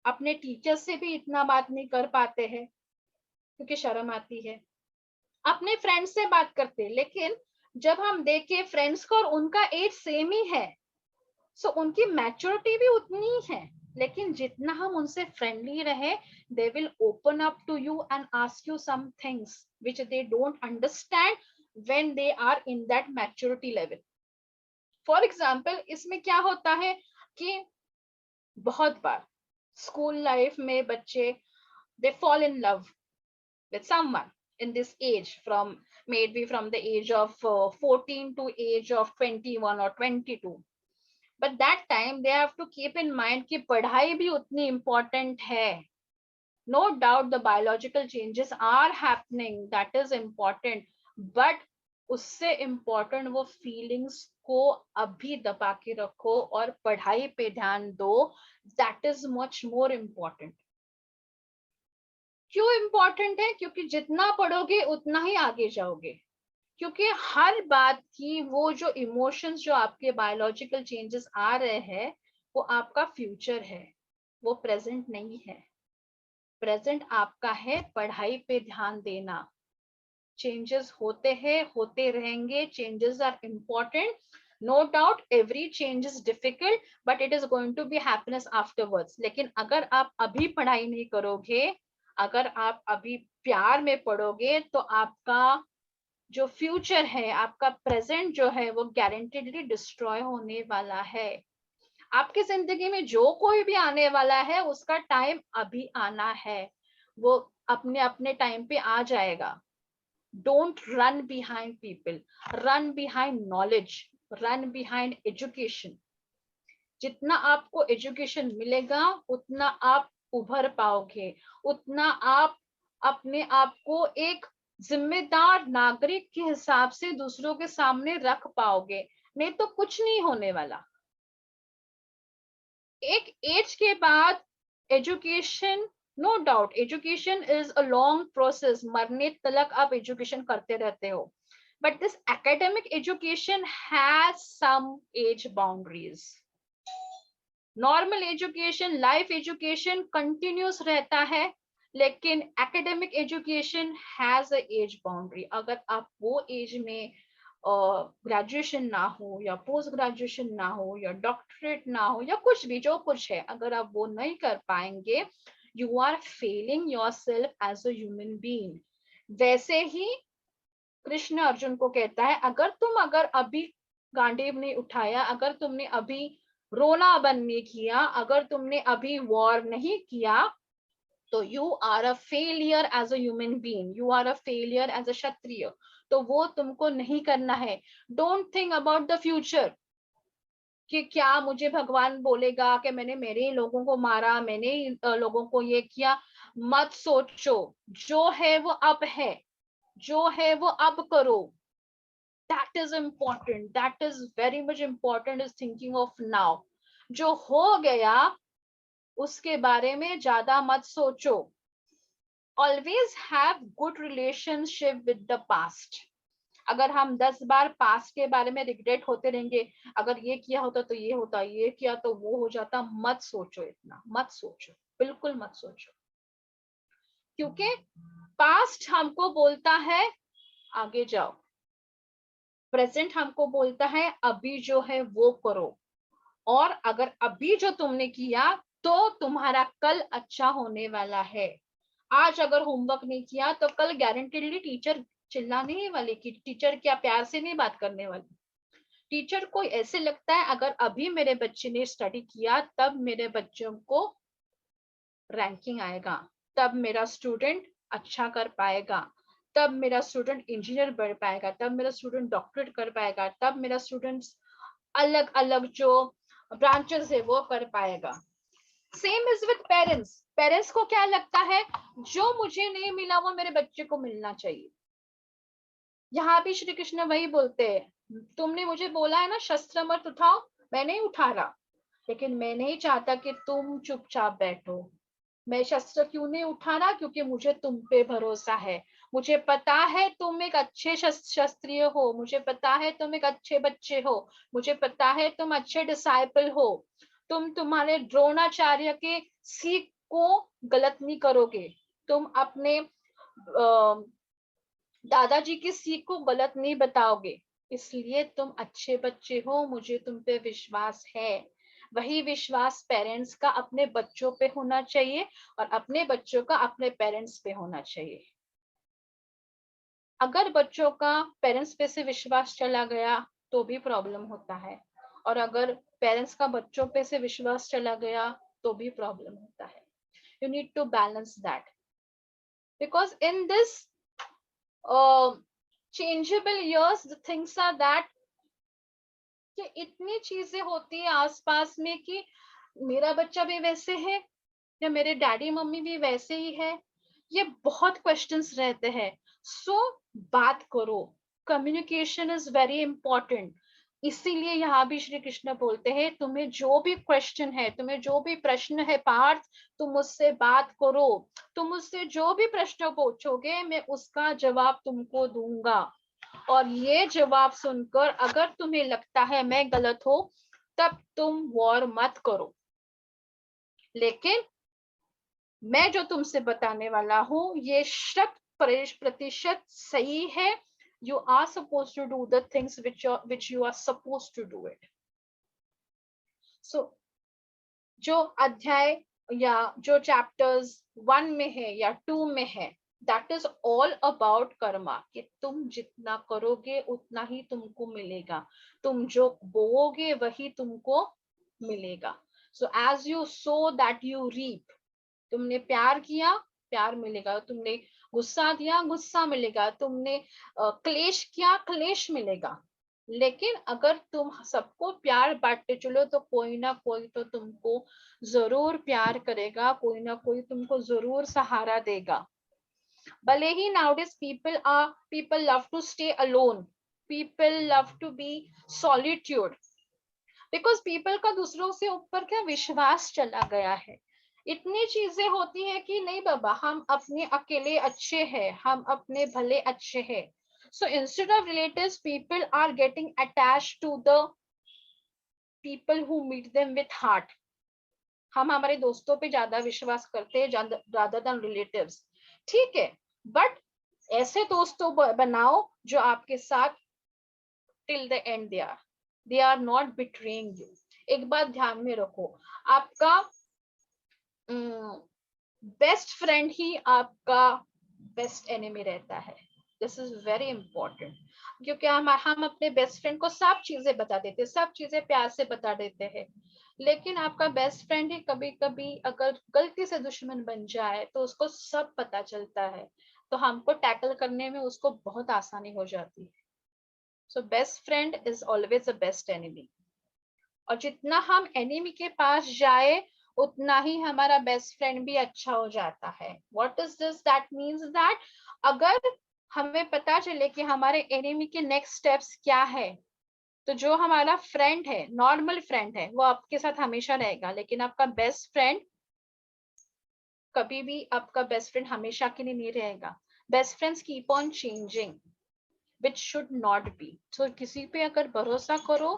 अपने टीचर से भी इतना बात नहीं कर पाते हैं क्योंकि शर्म आती है। अपने फ्रेंड्स से बात करते, लेकिन जब हम देखें फ्रेंड्स को और उनका एज सेम ही है, सो उनकी मैच्योरिटी भी उतनी ही है, लेकिन जितना हम उनसे फ्रेंडली रहे, they will open up to you and ask you some things which they don't understand when they are in that maturity level. For example, इसमें क्या होता है कि बहुत बार स्कूल लाइफ में बच्चे, they fall in love with someone in this age, from maybe from the age of 14 to age of 21 or 22. But that time they have to keep in mind कि पढ़ाई भी उतनी important है। No doubt the biological changes are happening, that is important, but उससे important वो feelings को अभी दबा के रखो और पढ़ाई पे ध्यान दो, that is much more important। क्यों इंपॉर्टेंट है? क्योंकि जितना पढ़ोगे उतना ही आगे जाओगे। क्योंकि हर बात की वो जो इमोशंस, जो आपके बायोलॉजिकल चेंजेस आ रहे हैं, वो आपका फ्यूचर है, वो प्रेजेंट नहीं है। प्रेजेंट आपका है पढ़ाई पे ध्यान देना। चेंजेस होते हैं, होते रहेंगे, changes are important, no doubt every change is difficult, but it is going to be happiness afterwards. लेकिन अगर आप अभी पढ़ाई नहीं करोगे, अगर आप अभी प्यार में पढ़ोगे, तो आपका जो फ्यूचर है, आपका प्रेजेंट जो है, वो गारंटेडली डिस्ट्रॉय होने वाला है। आपकी जिंदगी में जो कोई भी आने वाला है, उसका टाइम अभी आना है, वो अपने अपने टाइम पे आ जाएगा। Don't run behind people, run behind knowledge, run behind education. जितना आपको एजुकेशन मिलेगा उतना आप उभर पाओगे, उतना आप अपने आप को एक जिम्मेदार नागरिक के हिसाब से दूसरों के सामने रख पाओगे, नहीं तो कुछ नहीं होने वाला। एक एज के बाद education, no doubt education is a long process, मरने तक आप एजुकेशन करते रहते हो, but this academic education has some age boundaries. Normal education, life education continuous रहता है, लेकिन academic education has a age boundary. अगर आप वो एज में ग्रेजुएशन ना हो या पोस्ट ग्रेजुएशन ना हो या डॉक्टरेट ना हो या कुछ भी जो कुछ है, अगर आप वो नहीं कर पाएंगे, you are failing your self as a human being. वैसे ही कृष्ण अर्जुन को कहता है, अगर अभी गांडीव नहीं उठाया, अगर तुमने अभी रोना बंद नहीं किया, अगर तुमने अभी वॉर नहीं किया, तो you are a failure as a human being, you are a failure as a kshatriya. तो वो तुमको नहीं करना है। Don't think about the future कि क्या मुझे भगवान बोलेगा कि मैंने मेरे ही लोगों को मारा, मैंने ही लोगों को ये किया। मत सोचो, जो है वो अब है, जो है वो अब करो। that is important, that is very much important, is thinking of now। जो हो गया उसके बारे में ज्यादा मत सोचो। always have good relationship with the past। अगर हम 10 बार पास्ट के बारे में रिग्रेट होते रहेंगे, अगर ये किया होता तो ये होता, ये किया तो वो हो जाता, मत सोचो, इतना मत सोचो, बिल्कुल मत सोचो। क्योंकि पास्ट हमको बोलता है आगे जाओ, प्रेजेंट हमको बोलता है अभी जो है वो करो। और अगर अभी जो तुमने किया तो तुम्हारा कल अच्छा होने वाला है। आज अगर होमवर्क नहीं किया तो कल गारंटीडली टीचर चिल्लाने ही वाली कि टीचर क्या प्यार से नहीं बात करने वाली। टीचर को ऐसे लगता है अगर अभी मेरे बच्चे ने स्टडी किया तब मेरे बच्चों को रैंकिंग आएगा, तब मेरा स्टूडेंट अच्छा कर पाएगा, तब मेरा स्टूडेंट इंजीनियर बढ़ पाएगा, तब मेरा स्टूडेंट डॉक्टरेट कर पाएगा, तब मेरा स्टूडेंट अलग अलग जो ब्रांचेस है वो कर पाएगा। Same is with parents. Parents को क्या लगता है, जो मुझे नहीं मिला वो मेरे बच्चे को मिलना चाहिए। यहाँ भी श्री कृष्ण वही बोलते हैं, तुमने मुझे बोला है ना शस्त्र मत उठाओ, मैं नहीं उठा रहा, लेकिन मैं नहीं चाहता कि तुम चुपचाप बैठो। मैं शस्त्र क्यों नहीं उठा रहा, क्योंकि मुझे तुम पे भरोसा है। मुझे पता है तुम एक अच्छे क्षत्रिय हो, मुझे पता है तुम एक अच्छे बच्चे हो, मुझे पता है तुम अच्छे डिसाइपल हो। तुम तुम्हारे द्रोणाचार्य के सीख को गलत नहीं करोगे, तुम अपने दादाजी की सीख को गलत नहीं बताओगे, इसलिए तुम अच्छे बच्चे हो, मुझे तुम पे विश्वास है। वही विश्वास पेरेंट्स का अपने बच्चों पे होना चाहिए और अपने बच्चों का अपने पेरेंट्स पे होना चाहिए। अगर बच्चों का पेरेंट्स पे से विश्वास चला गया तो भी प्रॉब्लम होता है, और अगर पेरेंट्स का बच्चों पे से विश्वास चला गया तो भी प्रॉब्लम होता है। You need to balance that, because in this changeable years the things are that कि इतनी चीजें होती है आसपास में कि मेरा बच्चा भी वैसे है या मेरे डैडी मम्मी भी वैसे ही है, ये बहुत क्वेश्चंस रहते हैं। सो बात करो, कम्युनिकेशन इज वेरी इंपॉर्टेंट। इसीलिए यहाँ भी श्री कृष्ण बोलते हैं तुम्हें जो भी क्वेश्चन है, तुम्हें जो भी प्रश्न है पार्थ, तुम मुझसे बात करो, तुम मुझसे जो भी प्रश्न पूछोगे मैं उसका जवाब तुमको दूंगा। और ये जवाब सुनकर अगर तुम्हें लगता है मैं गलत हूं तब तुम वॉर मत करो, लेकिन मैं जो तुमसे बताने वाला हूं ये 100% सही है। You are suppose to do the things which you are suppose to do it. So जो अध्याय या जो चैप्टर्स 1 में है या 2 में है, that is all about Karma, कि तुम जितना करोगे उतना ही तुमको मिलेगा, तुम जो बोओगे वही तुमको मिलेगा। So as you sow that you reap. तुमने प्यार किया प्यार मिलेगा, तुमने गुस्सा दिया गुस्सा मिलेगा, तुमने क्लेश किया क्लेश मिलेगा। लेकिन अगर तुम सबको प्यार बांटते चलो तो कोई ना कोई तो तुमको जरूर प्यार करेगा, कोई ना कोई तुमको जरूर सहारा देगा। भले ही nowadays people love to stay alone, people love to be solitude, because people का दूसरों से ऊपर क्या विश्वास चला गया है। इतनी चीजें होती है कि नहीं बाबा, हम अपने अकेले अच्छे हैं, हम अपने भले अच्छे हैं। So instead of relatives people are getting attached to the people who meet them with heart. हम हमारे दोस्तों पे ज्यादा विश्वास करते हैं ज्यादा देन रिलेटिव्स। ठीक है, बट ऐसे दोस्तों बनाओ जो आपके साथ till the end they are not betraying you. एक बात ध्यान में रखो, आपका बेस्ट फ्रेंड ही आपका बेस्ट एनिमी रहता है। दिस इज वेरी इंपॉर्टेंट, क्योंकि हम अपने बेस्ट फ्रेंड को सब चीजें बता देते हैं, सब चीजें प्यार से बता देते हैं, लेकिन आपका बेस्ट फ्रेंड ही कभी कभी अगर गलती से दुश्मन बन जाए तो उसको सब पता चलता है, तो हमको टैकल करने में उसको बहुत आसानी हो जाती है। So best friend is always a best enemy, और जितना हम एनिमी के पास जाए उतना ही हमारा बेस्ट फ्रेंड भी अच्छा हो जाता है। What is this? That means that अगर हमें पता चले कि हमारे एनिमी के नेक्स्ट स्टेप्स क्या है, तो जो हमारा फ्रेंड है, नॉर्मल फ्रेंड है, वो आपके साथ हमेशा रहेगा, लेकिन आपका बेस्ट फ्रेंड कभी भी आपका बेस्ट फ्रेंड हमेशा के लिए नहीं रहेगा। Best friends keep on changing, which should not be. तो किसी पे अगर भरोसा करो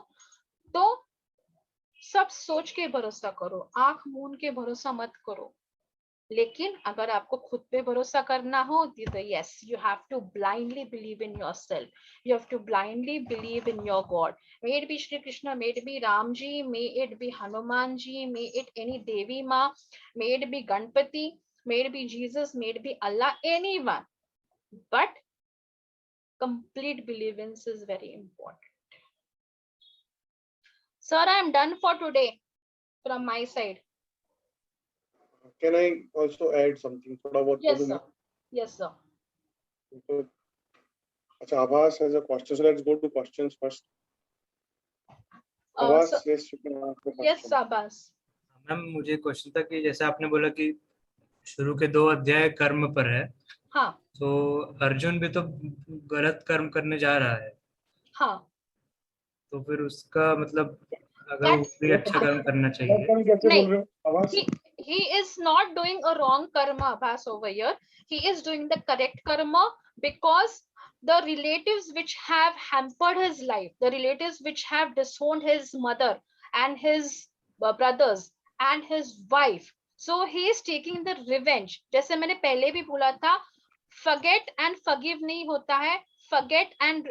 तो सब सोच के भरोसा करो, आंख मूंद के भरोसा मत करो। लेकिन अगर आपको खुद पे भरोसा करना हो तो yes, you have to blindly believe in yourself, you have to blindly believe in your god. May it be Shri Krishna, may it be Ram ji, may it be Hanuman ji, may it any devi maa, may it be Ganpati, may it be Jesus, may it be Allah, anyone, but complete believance is very important. Sir, I am done for today from my side. Can I also add something? थोड़ा बहुत Yes बोलूं sir, मैं? yes sir. तो अच्छा, Abbas has a question. So let's go to questions first. Abbas, So, yes, you can ask the yes question. Abbas. Ma'am मुझे question था कि जैसे आपने बोला कि शुरू के 2 अध्याय कर्म पर है, हाँ तो अर्जुन भी तो गलत कर्म करने जा रहा है, हाँ, तो फिर उसका मतलब अगर वो that's भी अच्छा कर्म करना चाहिए। तुम कैसे बोल नहीं, रहे हो Abbas? he is not doing a wrong karma, Abbas, over here. He is doing the correct karma, because the relatives which have hampered his life, the relatives which have disowned his mother and his brothers and his wife, so he is taking the revenge. जैसे मैंने पहले भी बोला था, forget and forgive नहीं होता है, forget and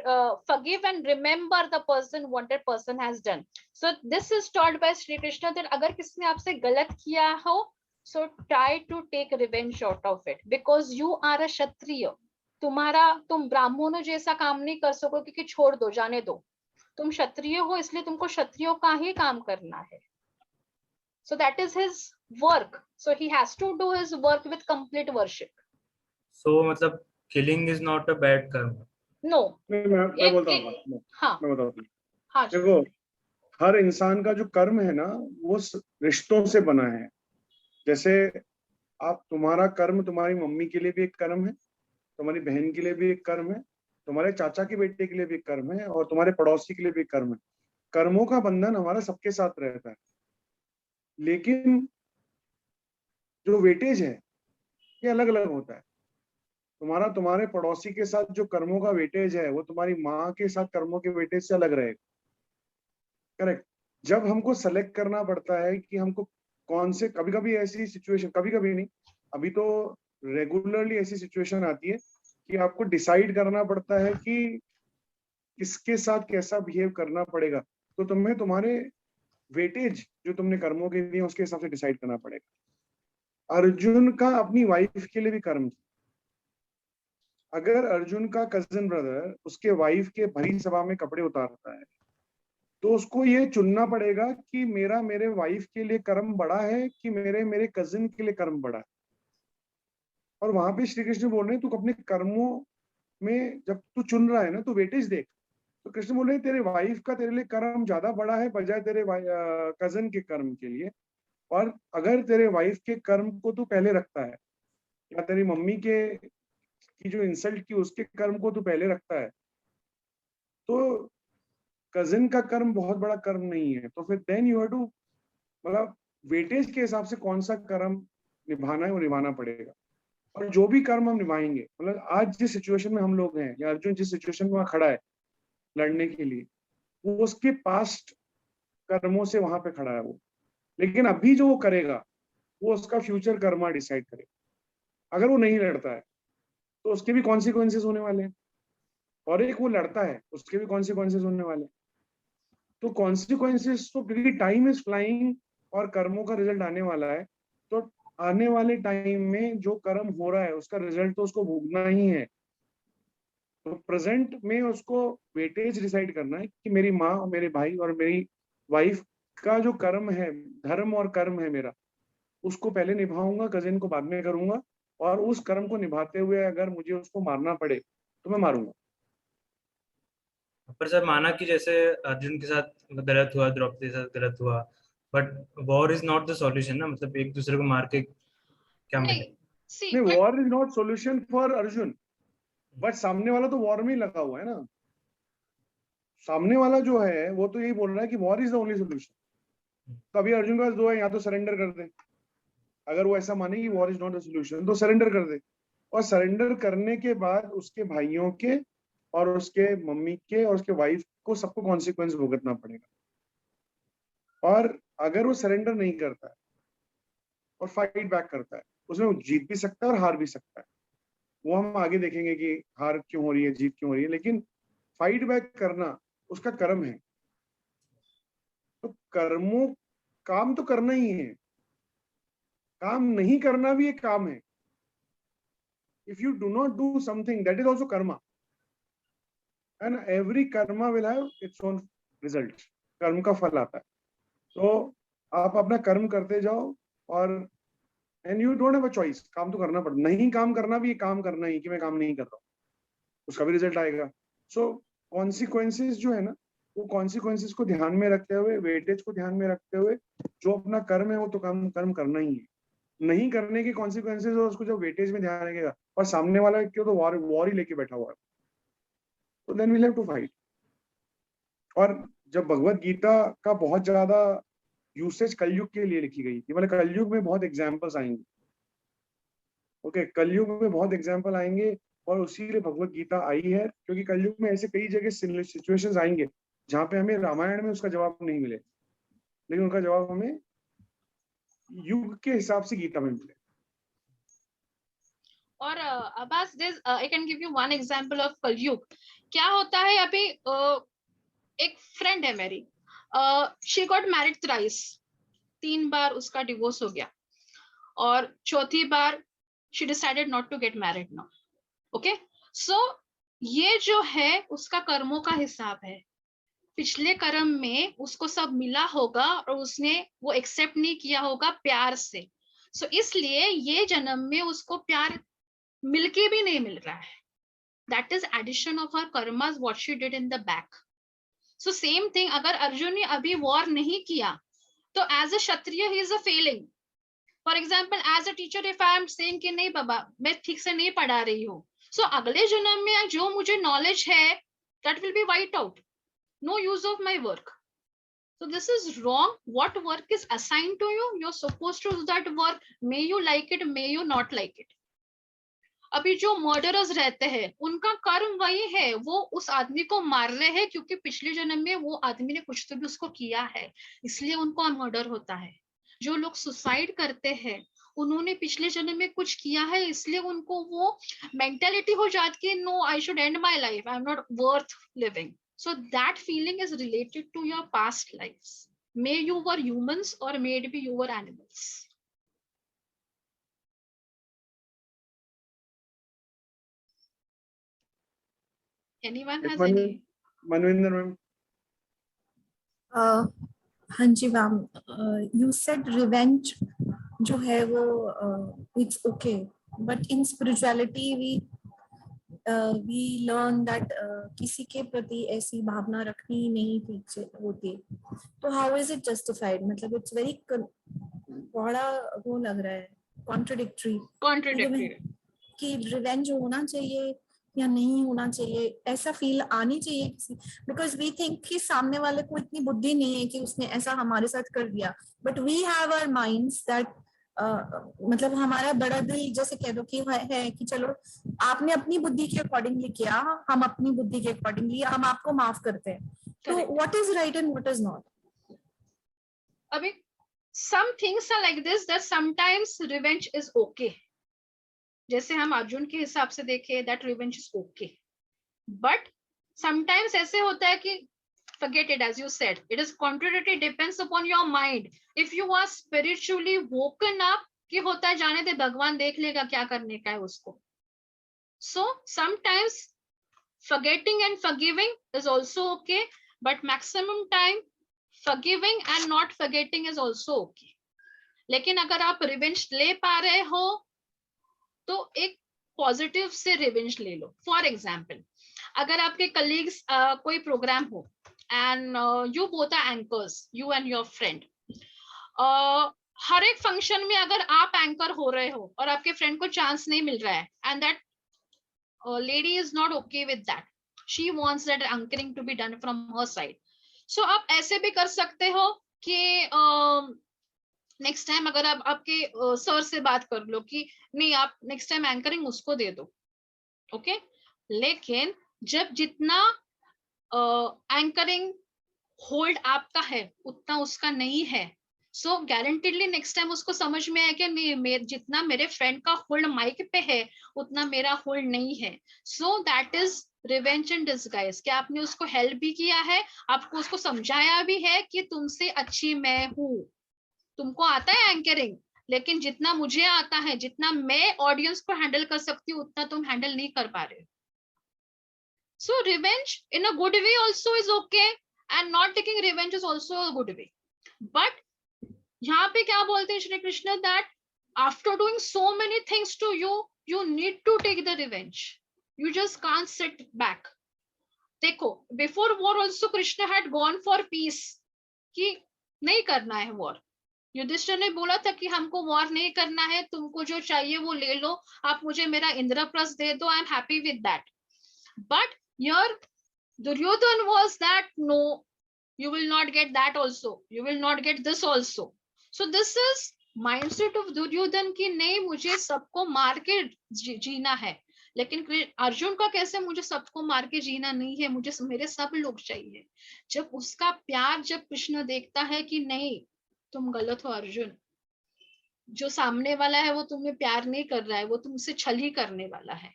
forgive and remember the person what that person has done. So this is taught by Shri Krishna that अगर किसने आपसे गलत किया हो, so try to take revenge out of it, because you are a क्षत्रिय। तुम ब्राह्मणों जैसा काम नहीं कर सकोगे कि छोड़ दो, जाने दो। तुम क्षत्रिय हो, इसलिए तुमको क्षत्रियों का ही काम करना है। So that is his work, so he has to do his work with complete worship. सो मतलब killing is not a bad कर्म। No, नहीं, मैं बोलता हूँ एक Abbas, हाँ मैं बताता हूँ। हाँ देखो, हर इंसान का जो कर्म है ना, वो रिश्तों से बना है। जैसे आप, तुम्हारा कर्म तुम्हारी मम्मी के लिए भी एक कर्म है, तुम्हारी बहन के लिए भी एक कर्म है, तुम्हारे चाचा के बेटे के लिए भी एक कर्म है, और तुम्हारे पड़ोसी के लिए भी एक कर्म है। कर्मों का बंधन हमारा सबके साथ रहता है, लेकिन जो वेटेज है ये अलग अलग होता है। तुम्हारे पड़ोसी के साथ जो कर्मों का वेटेज है वो तुम्हारी माँ के साथ कर्मों के वेटेज से अलग रहेगा। करेक्ट। जब हमको सेलेक्ट करना पड़ता है कि हमको कौन से, कभी कभी ऐसी सिचुएशन, कभी कभी नहीं, अभी तो रेगुलरली ऐसी सिचुएशन आती है कि आपको डिसाइड करना पड़ता है कि किसके साथ कैसा बिहेव करना पड़ेगा, तो तुम्हें तुम्हारे वेटेज जो तुमने कर्मों के लिए उसके हिसाब से डिसाइड करना पड़ेगा। अर्जुन का अपनी वाइफ के लिए भी कर्म था। अगर अर्जुन का कजिन ब्रदर उसके वाइफ के भरी सभा में कपड़े उतारता है, तो उसको ये चुनना पड़ेगा कि मेरे वाइफ के लिए कर्म बड़ा है कि मेरे कजिन के लिए कर्म बड़ा है। और वहां पे श्री कृष्ण बोल रहे हैं, तू अपने कर्मों में जब तू चुन रहा है ना, तो वेटेज देख तो कृष्ण बोल रहे हैं तेरे वाइफ का तेरे लिए कर्म ज्यादा बड़ा है बजाय तेरे कजन के कर्म के लिए। और अगर तेरे वाइफ के कर्म को तू पहले रखता है, या तेरी मम्मी के की जो इंसल्ट की उसके कर्म को तू पहले रखता है, तो कजिन का कर्म बहुत बड़ा कर्म नहीं है। तो फिर देन यू हैव टू, मतलब वेटेज के हिसाब से कौन सा कर्म निभाना है वो निभाना पड़ेगा। और जो भी कर्म हम निभाएंगे, मतलब आज जिस सिचुएशन में हम लोग हैं, या अर्जुन जिस सिचुएशन में वहां खड़ा है लड़ने के लिए, वो उसके पास्ट कर्मों से वहां पे खड़ा है वो। लेकिन अभी जो वो करेगा वो उसका फ्यूचर कर्मा डिसाइड करेगा। अगर वो नहीं लड़ता है तो उसके भी कॉन्सिक्वेंसेस होने वाले हैं, और एक वो लड़ता है उसके भी कॉन्सिक्वेंसेस होने वाले हैं। तो कॉन्सिक्वेंसेस तो, क्योंकि टाइम इज फ्लाइंग और कर्मों का रिजल्ट आने वाला है, तो आने वाले टाइम में जो कर्म हो रहा है उसका रिजल्ट तो उसको भोगना ही है। तो प्रेजेंट में उसको वेटेज डिसाइड करना है कि मेरी माँ और मेरे भाई और मेरी वाइफ का जो कर्म है, धर्म और कर्म है मेरा, उसको पहले निभाऊंगा, कजिन को बाद में करूंगा। और उस कर्म को निभाते हुए अगर मुझे उसको मारना पड़े तो मैं मारूंगा। पर सर माना कि जैसे अर्जुन के साथ गलत हुआ, द्रौपदी के साथ गलत हुआ, but war is not the solution ना, मतलब एक दूसरे को मार के क्या नहीं, मिले? सी नहीं, but war is not solution for Arjun, but सामने वाला तो वॉर में ही लगा हुआ है ना। सामने वाला जो है वो तो यही बोल रहा है कि war is the only solution. तो अभी अर्जुन के पास दो है, या तो सरेंडर कर दे, अगर वो ऐसा माने कि war is not the solution तो सरेंडर कर दे। और सरेंडर करने के बाद उसके भाइयों के और उसके मम्मी के और उसके वाइफ को सबको कॉन्सिक्वेंस भुगतना पड़ेगा। और अगर वो सरेंडर नहीं करता है और फाइट बैक करता है, उसमें वो जीत भी सकता है और हार भी सकता है। वो हम आगे देखेंगे कि हार क्यों हो रही है, जीत क्यों हो रही है, लेकिन फाइट बैक करना उसका कर्म है। तो कर्मों, काम तो करना ही है, काम नहीं करना भी एक काम है। If you do not do something that is also Karma, and every Karma will have its own result. कर्म का फल आता है। तो आप अपना कर्म करते जाओ, और and you don't have a choice, काम तो करना पड़ता। नहीं काम करना भी एक काम करना ही, कि मैं काम नहीं कर रहा हूँ, उसका भी रिजल्ट आएगा। सो कॉन्सिक्वेंसेस जो है ना, वो कॉन्सिक्वेंसेस को ध्यान में रखते हुए, वेटेज को ध्यान में रखते हुए, जो अपना कर्म है वो तो कर्म कर्म करना ही है। नहीं करने के कॉन्सिक्वेंसेस और उसको जब वेटेज में ध्यान रखेगा, और सामने वाला क्यों तो वॉर ही लेके बैठा हुआ है, तो then we'll have to fight. और जब भगवत गीता का बहुत ज्यादा यूसेज कलयुग के लिए लिखी गई थी, मतलब कलयुग में बहुत एग्जाम्पल्स आएंगे। ओके, कलयुग में बहुत एग्जाम्पल आएंगे, और उसी लिए भगवत गीता आई है, क्योंकि कलयुग में ऐसे कई जगह सिचुएशंस आएंगे जहां पे हमें रामायण में उसका जवाब नहीं मिले, लेकिन उनका जवाब हमें युग के हिसाब से गीता में मिले। और Abbas, this I can give you one example of Kalyug. क्या होता है अभी, एक फ्रेंड है मेरी, शी गॉट मैरिड थ्राइस, 3 बार उसका डिवोर्स हो गया, और चौथी बार she decided not to get married now. Okay, so ये जो है उसका कर्मों का हिसाब है। पिछले कर्म में उसको सब मिला होगा और उसने वो एक्सेप्ट नहीं किया होगा प्यार से। सो इसलिए ये जन्म में उसको प्यार मिलके भी नहीं मिल रहा है। That is addition of her karmas what she did in the back. So same thing, अगर अर्जुन ने अभी वॉर नहीं किया तो as a kshatriya he is a failing. For example, as a teacher if I am saying कि नहीं बाबा मैं ठीक से नहीं पढ़ा रही हूँ, सो अगले जन्म में जो मुझे नॉलेज है that will be white out, no use of my work. So this is wrong. What work is assigned to you, you're supposed to do that work. May you like it, may you not like it. अभी जो murderers रहते हैं उनका कर्म वही है, वो उस आदमी को मार रहे हैं क्योंकि पिछले जन्म में वो आदमी ने कुछ तो भी उसको किया है, इसलिए उनको मर्डर होता है। जो लोग सुसाइड करते हैं उन्होंने पिछले जन्म में कुछ किया है, इसलिए उनको वो मेंटालिटी हो जाती है, no I should end my life, I am not worth living. So that feeling is related to your past lives. May you were humans or maybe you were animals. Anyone has any? Manvinder ma'am. हाँ जी ma'am, you said revenge जो है वो it's okay, but in spirituality we we learn that किसी के प्रति ऐसी भावना रखनी ही नहीं ठीक से होती, तो how is it justified? मतलब it's very बड़ा वो लग रहा है, contradictory कि revenge होना चाहिए या नहीं होना चाहिए, ऐसा फील आनी चाहिए किसी, बिकॉज वी थिंक कि सामने वाले को इतनी बुद्धि नहीं है कि उसने ऐसा हमारे साथ कर दिया, but we have our minds that मतलब हमारा बड़ा दिल जैसे कह दो कि है कि चलो आपने अपनी बुद्धि के अकॉर्डिंगली किया, हम अपनी बुद्धि के अकॉर्डिंगली हम आपको माफ करते हैं, तो what is right and what is not? अभी some things are like this, that sometimes revenge is okay. जैसे हम अर्जुन के हिसाब से देखें that revenge is okay, but sometimes ऐसे होता है कि forget it, as you said, it is contradictory, depends upon your mind. If you are spiritually woken up कि होता है जाने दे, भगवान देख लेगा क्या करने का है उसको. So sometimes forgetting and forgiving is also okay, but maximum time forgiving and not forgetting is also okay. लेकिन अगर आप रिवेंज ले पा रहे हो तो एक पॉजिटिव से रिवेंज ले लो. फॉर एग्जाम्पल, अगर आपके कलीग्स कोई प्रोग्राम हो and you both are anchors, you and your friend, हर एक फंक्शन में अगर आप एंकर हो रहे हो और आपके फ्रेंड को चांस नहीं मिल रहा है and that lady is not okay with that, she wants that anchoring to be done from her side. So आप ऐसे भी कर सकते हो कि नेक्स्ट टाइम अगर आप आपके सर से बात कर लो कि नहीं आप नेक्स्ट टाइम एंकरिंग उसको दे दो, ओके. लेकिन जब जितना एंकरिंग होल्ड आपका है उतना उसका नहीं है, सो गारंटीडली नेक्स्ट टाइम उसको समझ में आया कि नहीं, जितना मेरे फ्रेंड का होल्ड माइक पे है उतना मेरा होल्ड नहीं है. So that is revenge in disguise, कि आपने उसको हेल्प भी किया है, आपको उसको समझाया भी है कि तुमसे अच्छी मैं हूँ, तुमको आता है एंकरिंग, लेकिन जितना मुझे आता है, जितना मैं ऑडियंस को हैंडल कर सकती हूँ उतना तुम हैंडल नहीं कर पा रहे. So revenge in a good way also is okay and not taking revenge is also a good way. But यहाँ पे क्या बोलते हैं Shri Krishna, that after doing so many things to you, you need to take the revenge, you just can't sit back. देखो before war also Krishna had gone for peace, कि नहीं करना है वॉर. युधिष्ठिर ने बोला था कि हमको वॉर नहीं करना है, तुमको जो चाहिए वो ले लो, आप मुझे मेरा इंद्रप्रस्थ दे दो, I am happy with that. But your Duryodhan was that no, you will not get that also, you will not get this also. So this is mindset of Duryodhan कि नहीं मुझे सबको मार के जीना है. लेकिन अर्जुन का कैसे, मुझे सबको मार के जीना नहीं है, मुझे मेरे सब लोग चाहिए. जब उसका प्यार जब कृष्ण देखता है कि नहीं तुम गलत हो अर्जुन, जो सामने वाला है वो तुम्हें प्यार नहीं कर रहा है, वो तुमसे छल ही करने वाला है,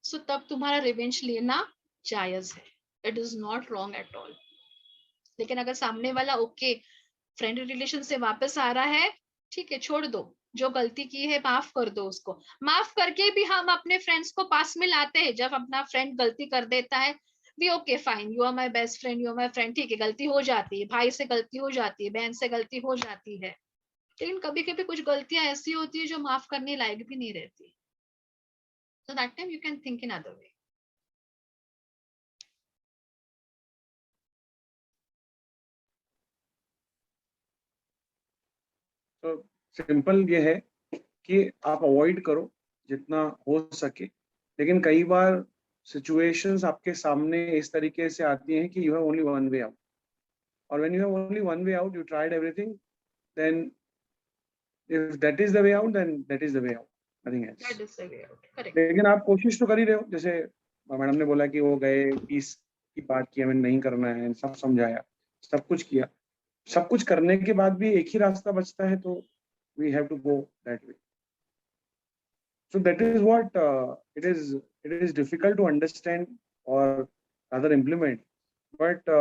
सो तब तुम्हारा रिवेंज लेना जायज है. It is not wrong at all. लेकिन अगर सामने वाला ओके फ्रेंड रिलेशन से वापस आ रहा है, ठीक है, छोड़ दो, जो गलती की है माफ कर दो उसको. माफ करके भी हम अपने फ्रेंड्स को पास में लाते हैं. जब अपना फ्रेंड गलती कर देता है, भी okay fine, you are my best friend, you are my friend, ठीक है, गलती हो जाती है, भाई से गलती हो जाती है, बहन से गलती हो जाती है, लेकिन कभी कभी कुछ गलतियां ऐसी होती है जो माफ करने लायक भी नहीं रहती. So that time you can think in other way. तो सिंपल ये है कि आप अवॉइड करो जितना हो सके, लेकिन कई बार सिचुएशंस आपके सामने इस तरीके से आती हैं कि you have only one way out, और when you have only one way out, you tried everything, then if that is the way out, then that is the way out, nothing else. That is the way out. Correct. लेकिन आप कोशिश तो कर ही रहे हो. जैसे madam ने बोला कि वो गए, पीस की बात की, हमें नहीं करना है, सब समझाया, सब कुछ किया. सब कुछ करने के बाद भी एक ही रास्ता बचता है, तो we have to go that way. So that is what it is difficult to understand or rather implement, but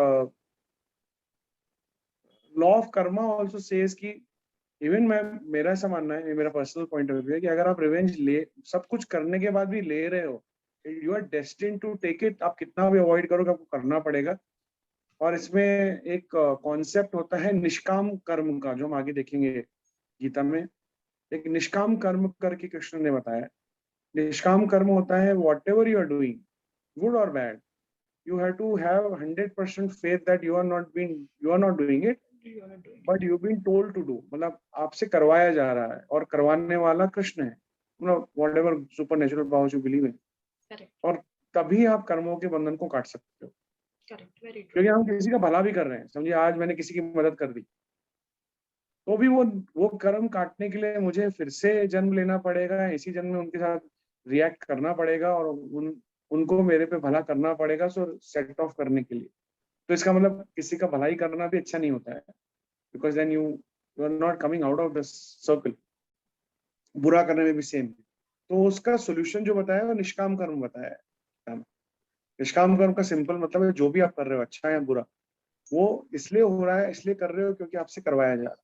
law of karma also says कि even मेरा ऐसा मानना है, मेरा पर्सनल पॉइंट ऑफ व्यू है कि अगर आप रिवेंज ले, सब कुछ करने के बाद भी ले रहे हो, you are destined to take it. आप कितना भी अवॉइड करोगे आपको करना पड़ेगा. और इसमें एक कॉन्सेप्ट होता है निष्काम कर्म का, जो हम आगे देखेंगे गीता में. एक निष्काम कर्म करके कृष्ण ने बताया. निष्काम कर्म होता है whatever you are doing, good or bad, you have to have 100% faith that you are not doing it, but you've been told to do. मतलब आपसे करवाया जा रहा है और करवाने वाला कृष्ण है, मतलब whatever supernatural powers you believe in. Correct. और तभी आप कर्मों के बंधन को काट सकते हो. Correct. Very true. क्योंकि हम किसी का भला भी कर रहे हैं. समझिए आज मैंने किसी की मदद कर दी, तो भी वो कर्म काटने के लिए मुझे फिर से जन्म लेना पड़ेगा, इसी जन्म में उनके साथ रिएक्ट करना पड़ेगा और उनको मेरे पे भला करना पड़ेगा, सो सेट ऑफ करने के लिए. तो इसका मतलब किसी का भलाई करना भी अच्छा नहीं होता है, because then you are not coming out of the circle. बुरा करने में भी सेम. तो उसका सोल्यूशन जो बताया वो निष्काम कर्म बताया है. निष्काम कर्म का सिंपल मतलब है जो भी आप कर रहे हो, अच्छा या बुरा, वो इसलिए हो रहा है, इसलिए कर रहे हो क्योंकि आपसे करवाया जा रहा है.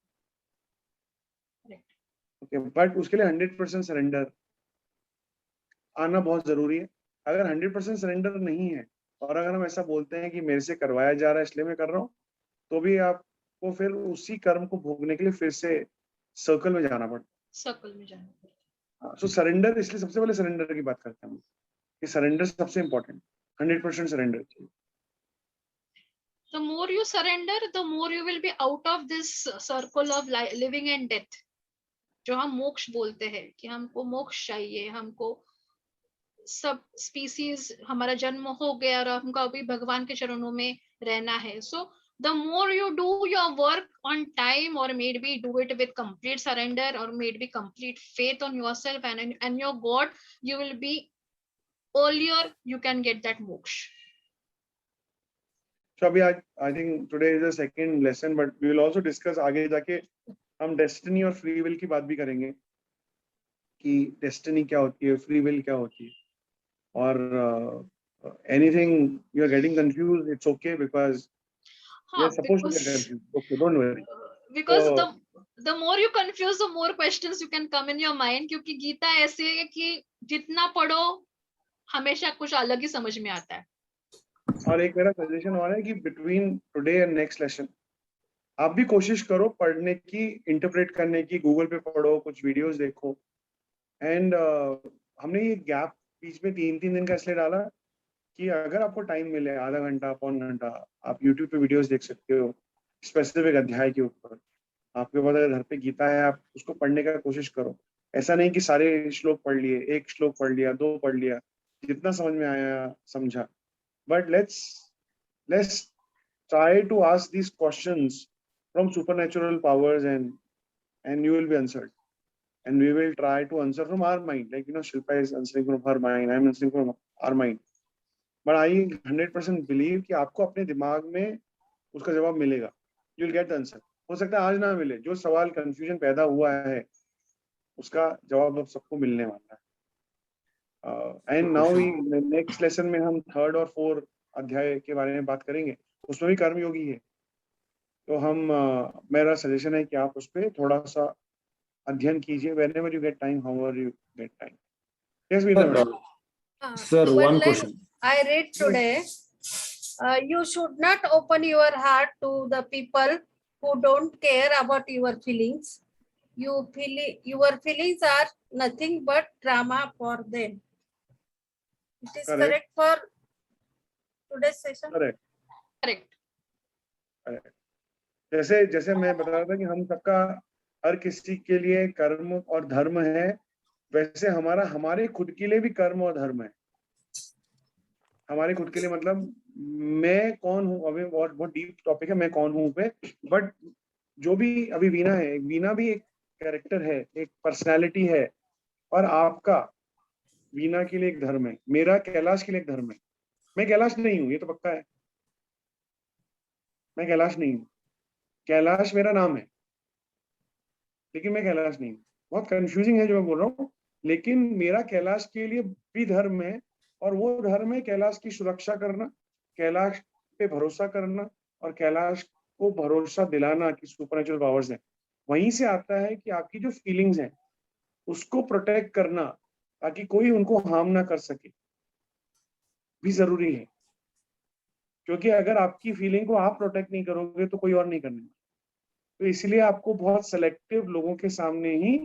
ओके, बट उसके लिए 100% सरेंडर आना बहुत जरूरी है. अगर 100% सरेंडर नहीं है और अगर हम ऐसा बोलते हैं कि मेरे से करवाया जा रहा है इसलिए मैं कर रहा हूँ, तो भी आपको फिर उसी कर्म को भोगने के लिए फिर से सर्कल में जाना पड़ता है. सो सरेंडर, इसलिए सबसे पहले सरेंडर की बात करते हैं हम कि सरेंडर सबसे important. 100% surrender. The more you surrender, the more you will be out of this circle of living and death. जो हम मोक्ष बोलते हैं कि हमको मोक्ष चाहिए, हमको सब स्पीसीज, हमारा जन्म हो गया और हमको अभी भगवान के चरणों में रहना है. So the more you do your work on time, or maybe do it with complete surrender, or maybe complete faith on yourself and your God, you will be earlier you can get that moksha. So अभी I think today is the second lesson, but we will also discuss आगे जाके हम destiny और free will की बात भी करेंगे कि डेस्टिनी क्या होती है, फ्री विल क्या होती है. और anything you are getting confused, it's okay because you are supposed to get confused. Okay, don't worry. Because the more you confuse, the more questions you can come in your mind. क्योंकि गीता ऐसे है कि जितना पढ़ो हमेशा कुछ अलग ही समझ में आता है. और एक मेरा सजेशन और है कि between today and next lesson आप भी कोशिश करो पढ़ने की, इंटरप्रेट करने की. गूगल पे पढ़ो, कुछ वीडियोस देखो. एंड हमने ये गैप बीच में 3-3 दिन का इसलिए डाला कि अगर आपको टाइम मिले, आधा घंटा, पौन घंटा, आप यूट्यूब पे वीडियोस देख सकते हो स्पेसिफिक अध्याय के ऊपर. आपके पास अगर घर पे गीता है, आप उसको पढ़ने का कोशिश करो. ऐसा नहीं कि सारे श्लोक पढ़ लिए, एक श्लोक पढ़ लिया, 2 पढ़ लिया, जितना समझ में आया समझा. But let's try to ask these questions from supernatural powers, and you will be answered. And we will try to answer from our mind. Like, Shilpa is answering from her mind, I am answering from our mind. But I 100% believe कि आपको अपने दिमाग में उसका जवाब मिलेगा. You will get the answer. हो सकता है आज ना मिले. जो सवाल confusion पैदा हुआ है उसका जवाब अब सबको मिलने वाला है. And now next lesson में हम 3rd और 4th अध्याय के बारे में बात करेंगे. उसमें भी कर्मयोगी है. तो हम मेरा सजेशन है कि आप उस पर थोड़ा सा अध्ययन कीजिए. whenever you get time, however you get time. Yes, Veena. Sir, one question. I read today, you should not open your heart to the people who don't care about your feelings. Your feelings are nothing but drama for them. It is correct for today's session? Correct. जैसे मैं बता रहा था कि हम सबका हर किसी के लिए कर्म और धर्म है, वैसे हमारे खुद के लिए भी कर्म और धर्म है. हमारे खुद के लिए मतलब मैं कौन हूँ, अभी बहुत डीप टॉपिक है मैं कौन हूँ पे. बट जो भी अभी वीणा है, वीणा भी एक कैरेक्टर है, एक पर्सनालिटी है. और आपका वीणा के लिए एक धर्म है, मेरा कैलाश के लिए एक धर्म है. मैं कैलाश नहीं हूँ, ये तो पक्का है. मैं कैलाश नहीं हूँ. कैलाश मेरा नाम है, लेकिन मैं कैलाश नहीं हूँ. बहुत कंफ्यूजिंग है जो मैं बोल रहा हूँ, लेकिन मेरा कैलाश के लिए भी धर्म है. और वो धर्म है कैलाश की सुरक्षा करना, कैलाश पे भरोसा करना और कैलाश को भरोसा दिलाना कि सुपरनेचुरल पावर्स हैं. वहीं से आता है कि आपकी जो फीलिंग्स हैं उसको प्रोटेक्ट करना ताकि कोई उनको हार्म ना कर सके भी जरूरी है. क्योंकि अगर आपकी फीलिंग को आप प्रोटेक्ट नहीं करोगे तो कोई और नहीं करने. तो इसलिए आपको बहुत सेलेक्टिव लोगों के सामने ही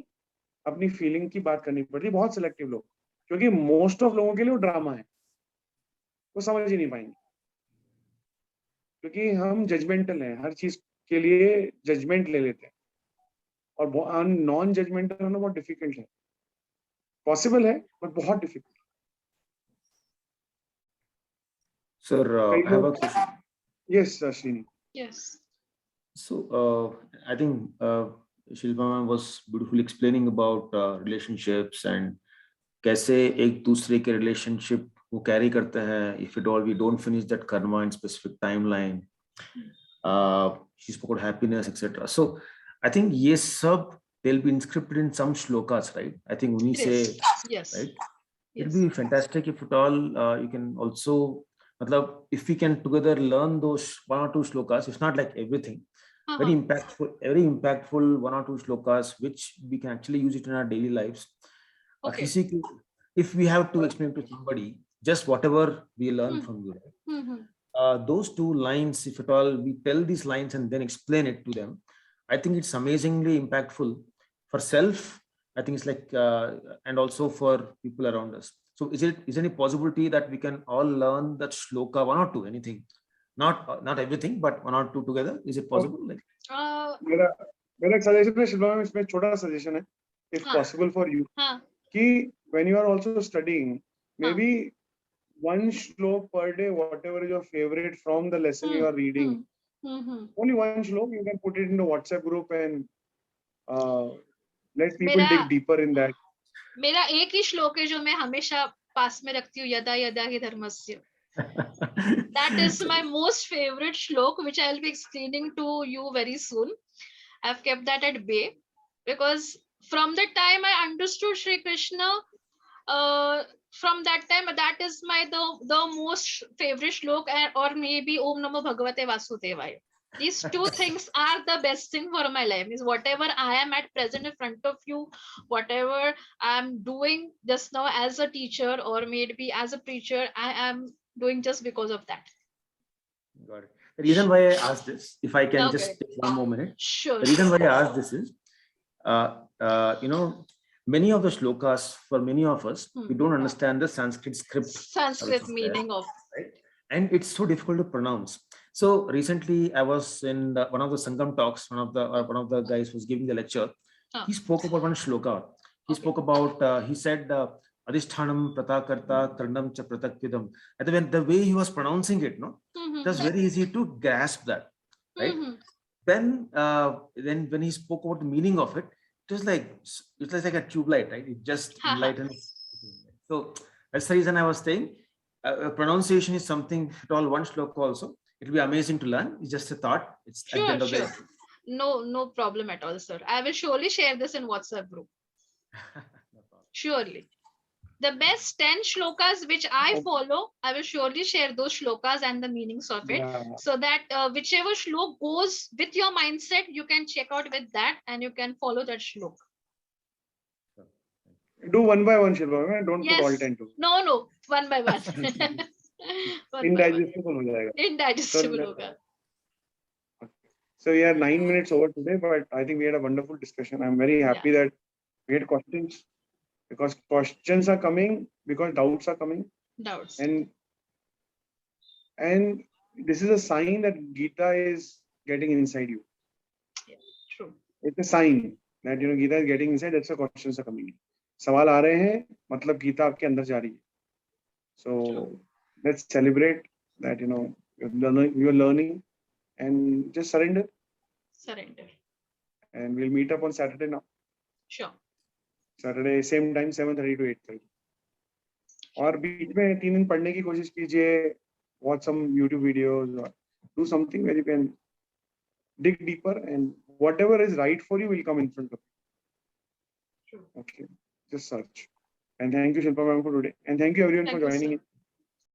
अपनी फीलिंग की बात करनी पड़ती है. बहुत सेलेक्टिव लोग. क्योंकि मोस्ट ऑफ लोगों के लिए वो ड्रामा है, वो समझ ही नहीं पाएंगे, क्योंकि हम जजमेंटल हैं, हर चीज के लिए जजमेंट ले लेते हैं, और नॉन जजमेंटल होना बहुत डिफिकल्ट है, पॉसिबल है बट बहुत difficult. Sir, I have a question. Yes, Ashwini. Yes. So, I think Shilpa ma'am was beautifully explaining about relationships and कैसे एक दूसरे के relationship वो carry करते हैं, if at all we don't finish that karma in specific timeline. She spoke about happiness, etc. So, I think ये सब they'll be inscripted in some shlokas, right? I think उन्हीं से, Yes. right? Yes. It'd be fantastic if at all you can also, मतलब if we can together learn those one or two shlokas, it's not like everything. Very impactful one or two shlokas which we can actually use it in our daily lives. Okay. If we have to explain to somebody just whatever we learn from you, right? Those two lines, if at all we tell these lines and then explain it to them, I think it's amazingly impactful for self. I think it's like and also for people around us. So is there any possibility that we can all learn that shloka, one or two, anything, not everything, but one or two together? Is it possible? Like मेरा एक suggestion है Shilpa ma'am, इसमें छोटा suggestion है, if possible for you, कि when you are also studying, maybe one shlok per day, whatever is your favorite from the lesson you are reading, only one shlok, you can put it in the WhatsApp group and let people dig deeper in that. मेरा एक ही श्लोक है जो मैं हमेशा पास में रखती हूँ, यदा यदा हि धर्मस्य. That is my most favorite shlok, which I will be explaining to you very soon. I've kept that at bay because from the time I understood Shri Krishna, from that time, that is my the most favorite shlok, or maybe Om Namo Bhagavate Vasudevaya. These two things are the best thing for my life. Is whatever I am at present in front of you, whatever I'm doing just now as a teacher or maybe as a preacher, I am doing just because of that. Got it. The reason why I asked this, if I can just take one more minute. Sure. The reason why I asked this is, many of the shlokas, for many of us, we don't understand the Sanskrit script. Sanskrit meaning of. Right? And it's so difficult to pronounce. So recently I was in one of the Sangam talks, one of the guys was giving the lecture. He spoke about one shloka. He spoke about, he said, Adhishthanam Pratakarta Karnam Cha Pratakvidam. And the way he was pronouncing it, it was very easy to grasp that. Right? Then when he spoke about the meaning of it, it was like a tube light, right? It just enlightens. So that's the reason I was saying pronunciation is something at all one shloka also. It will be amazing to learn. It's just a thought. It's at the end of the day. No problem at all, sir. I will surely share this in WhatsApp group. No problem. Surely. The best 10 shlokas which I follow, I will surely share those shlokas and the meanings of it, so that whichever shlok goes with your mindset, you can check out with that and you can follow that shlok. Do one by one, Shilpa. Don't put all 10 together. No, one by one. Indigestible ho jayega. Indigestible hoga. So we are 9 minutes over today, but I think we had a wonderful discussion. I'm very happy that we had questions, because questions are coming, because doubts are coming. Doubts. And this is a sign that Gita is getting inside you. Yeah, true. It's a sign that Gita is getting inside. That's why questions are coming. सवाल आ रहे हैं, मतलब गीता आपके अंदर जा रही है. So let's celebrate that you're learning and just surrender. And we'll meet up on Saturday now. Sure. Saturday same time 7:30 to 8:30. और बीच में 3 दिन पढ़ने की कोशिश कीजिए. Watch some YouTube videos or do something where you can dig deeper, and whatever is right for you will come in front of you. Okay. Just search. And thank you, Shilpa ma'am, for today. And thank you everyone for joining in.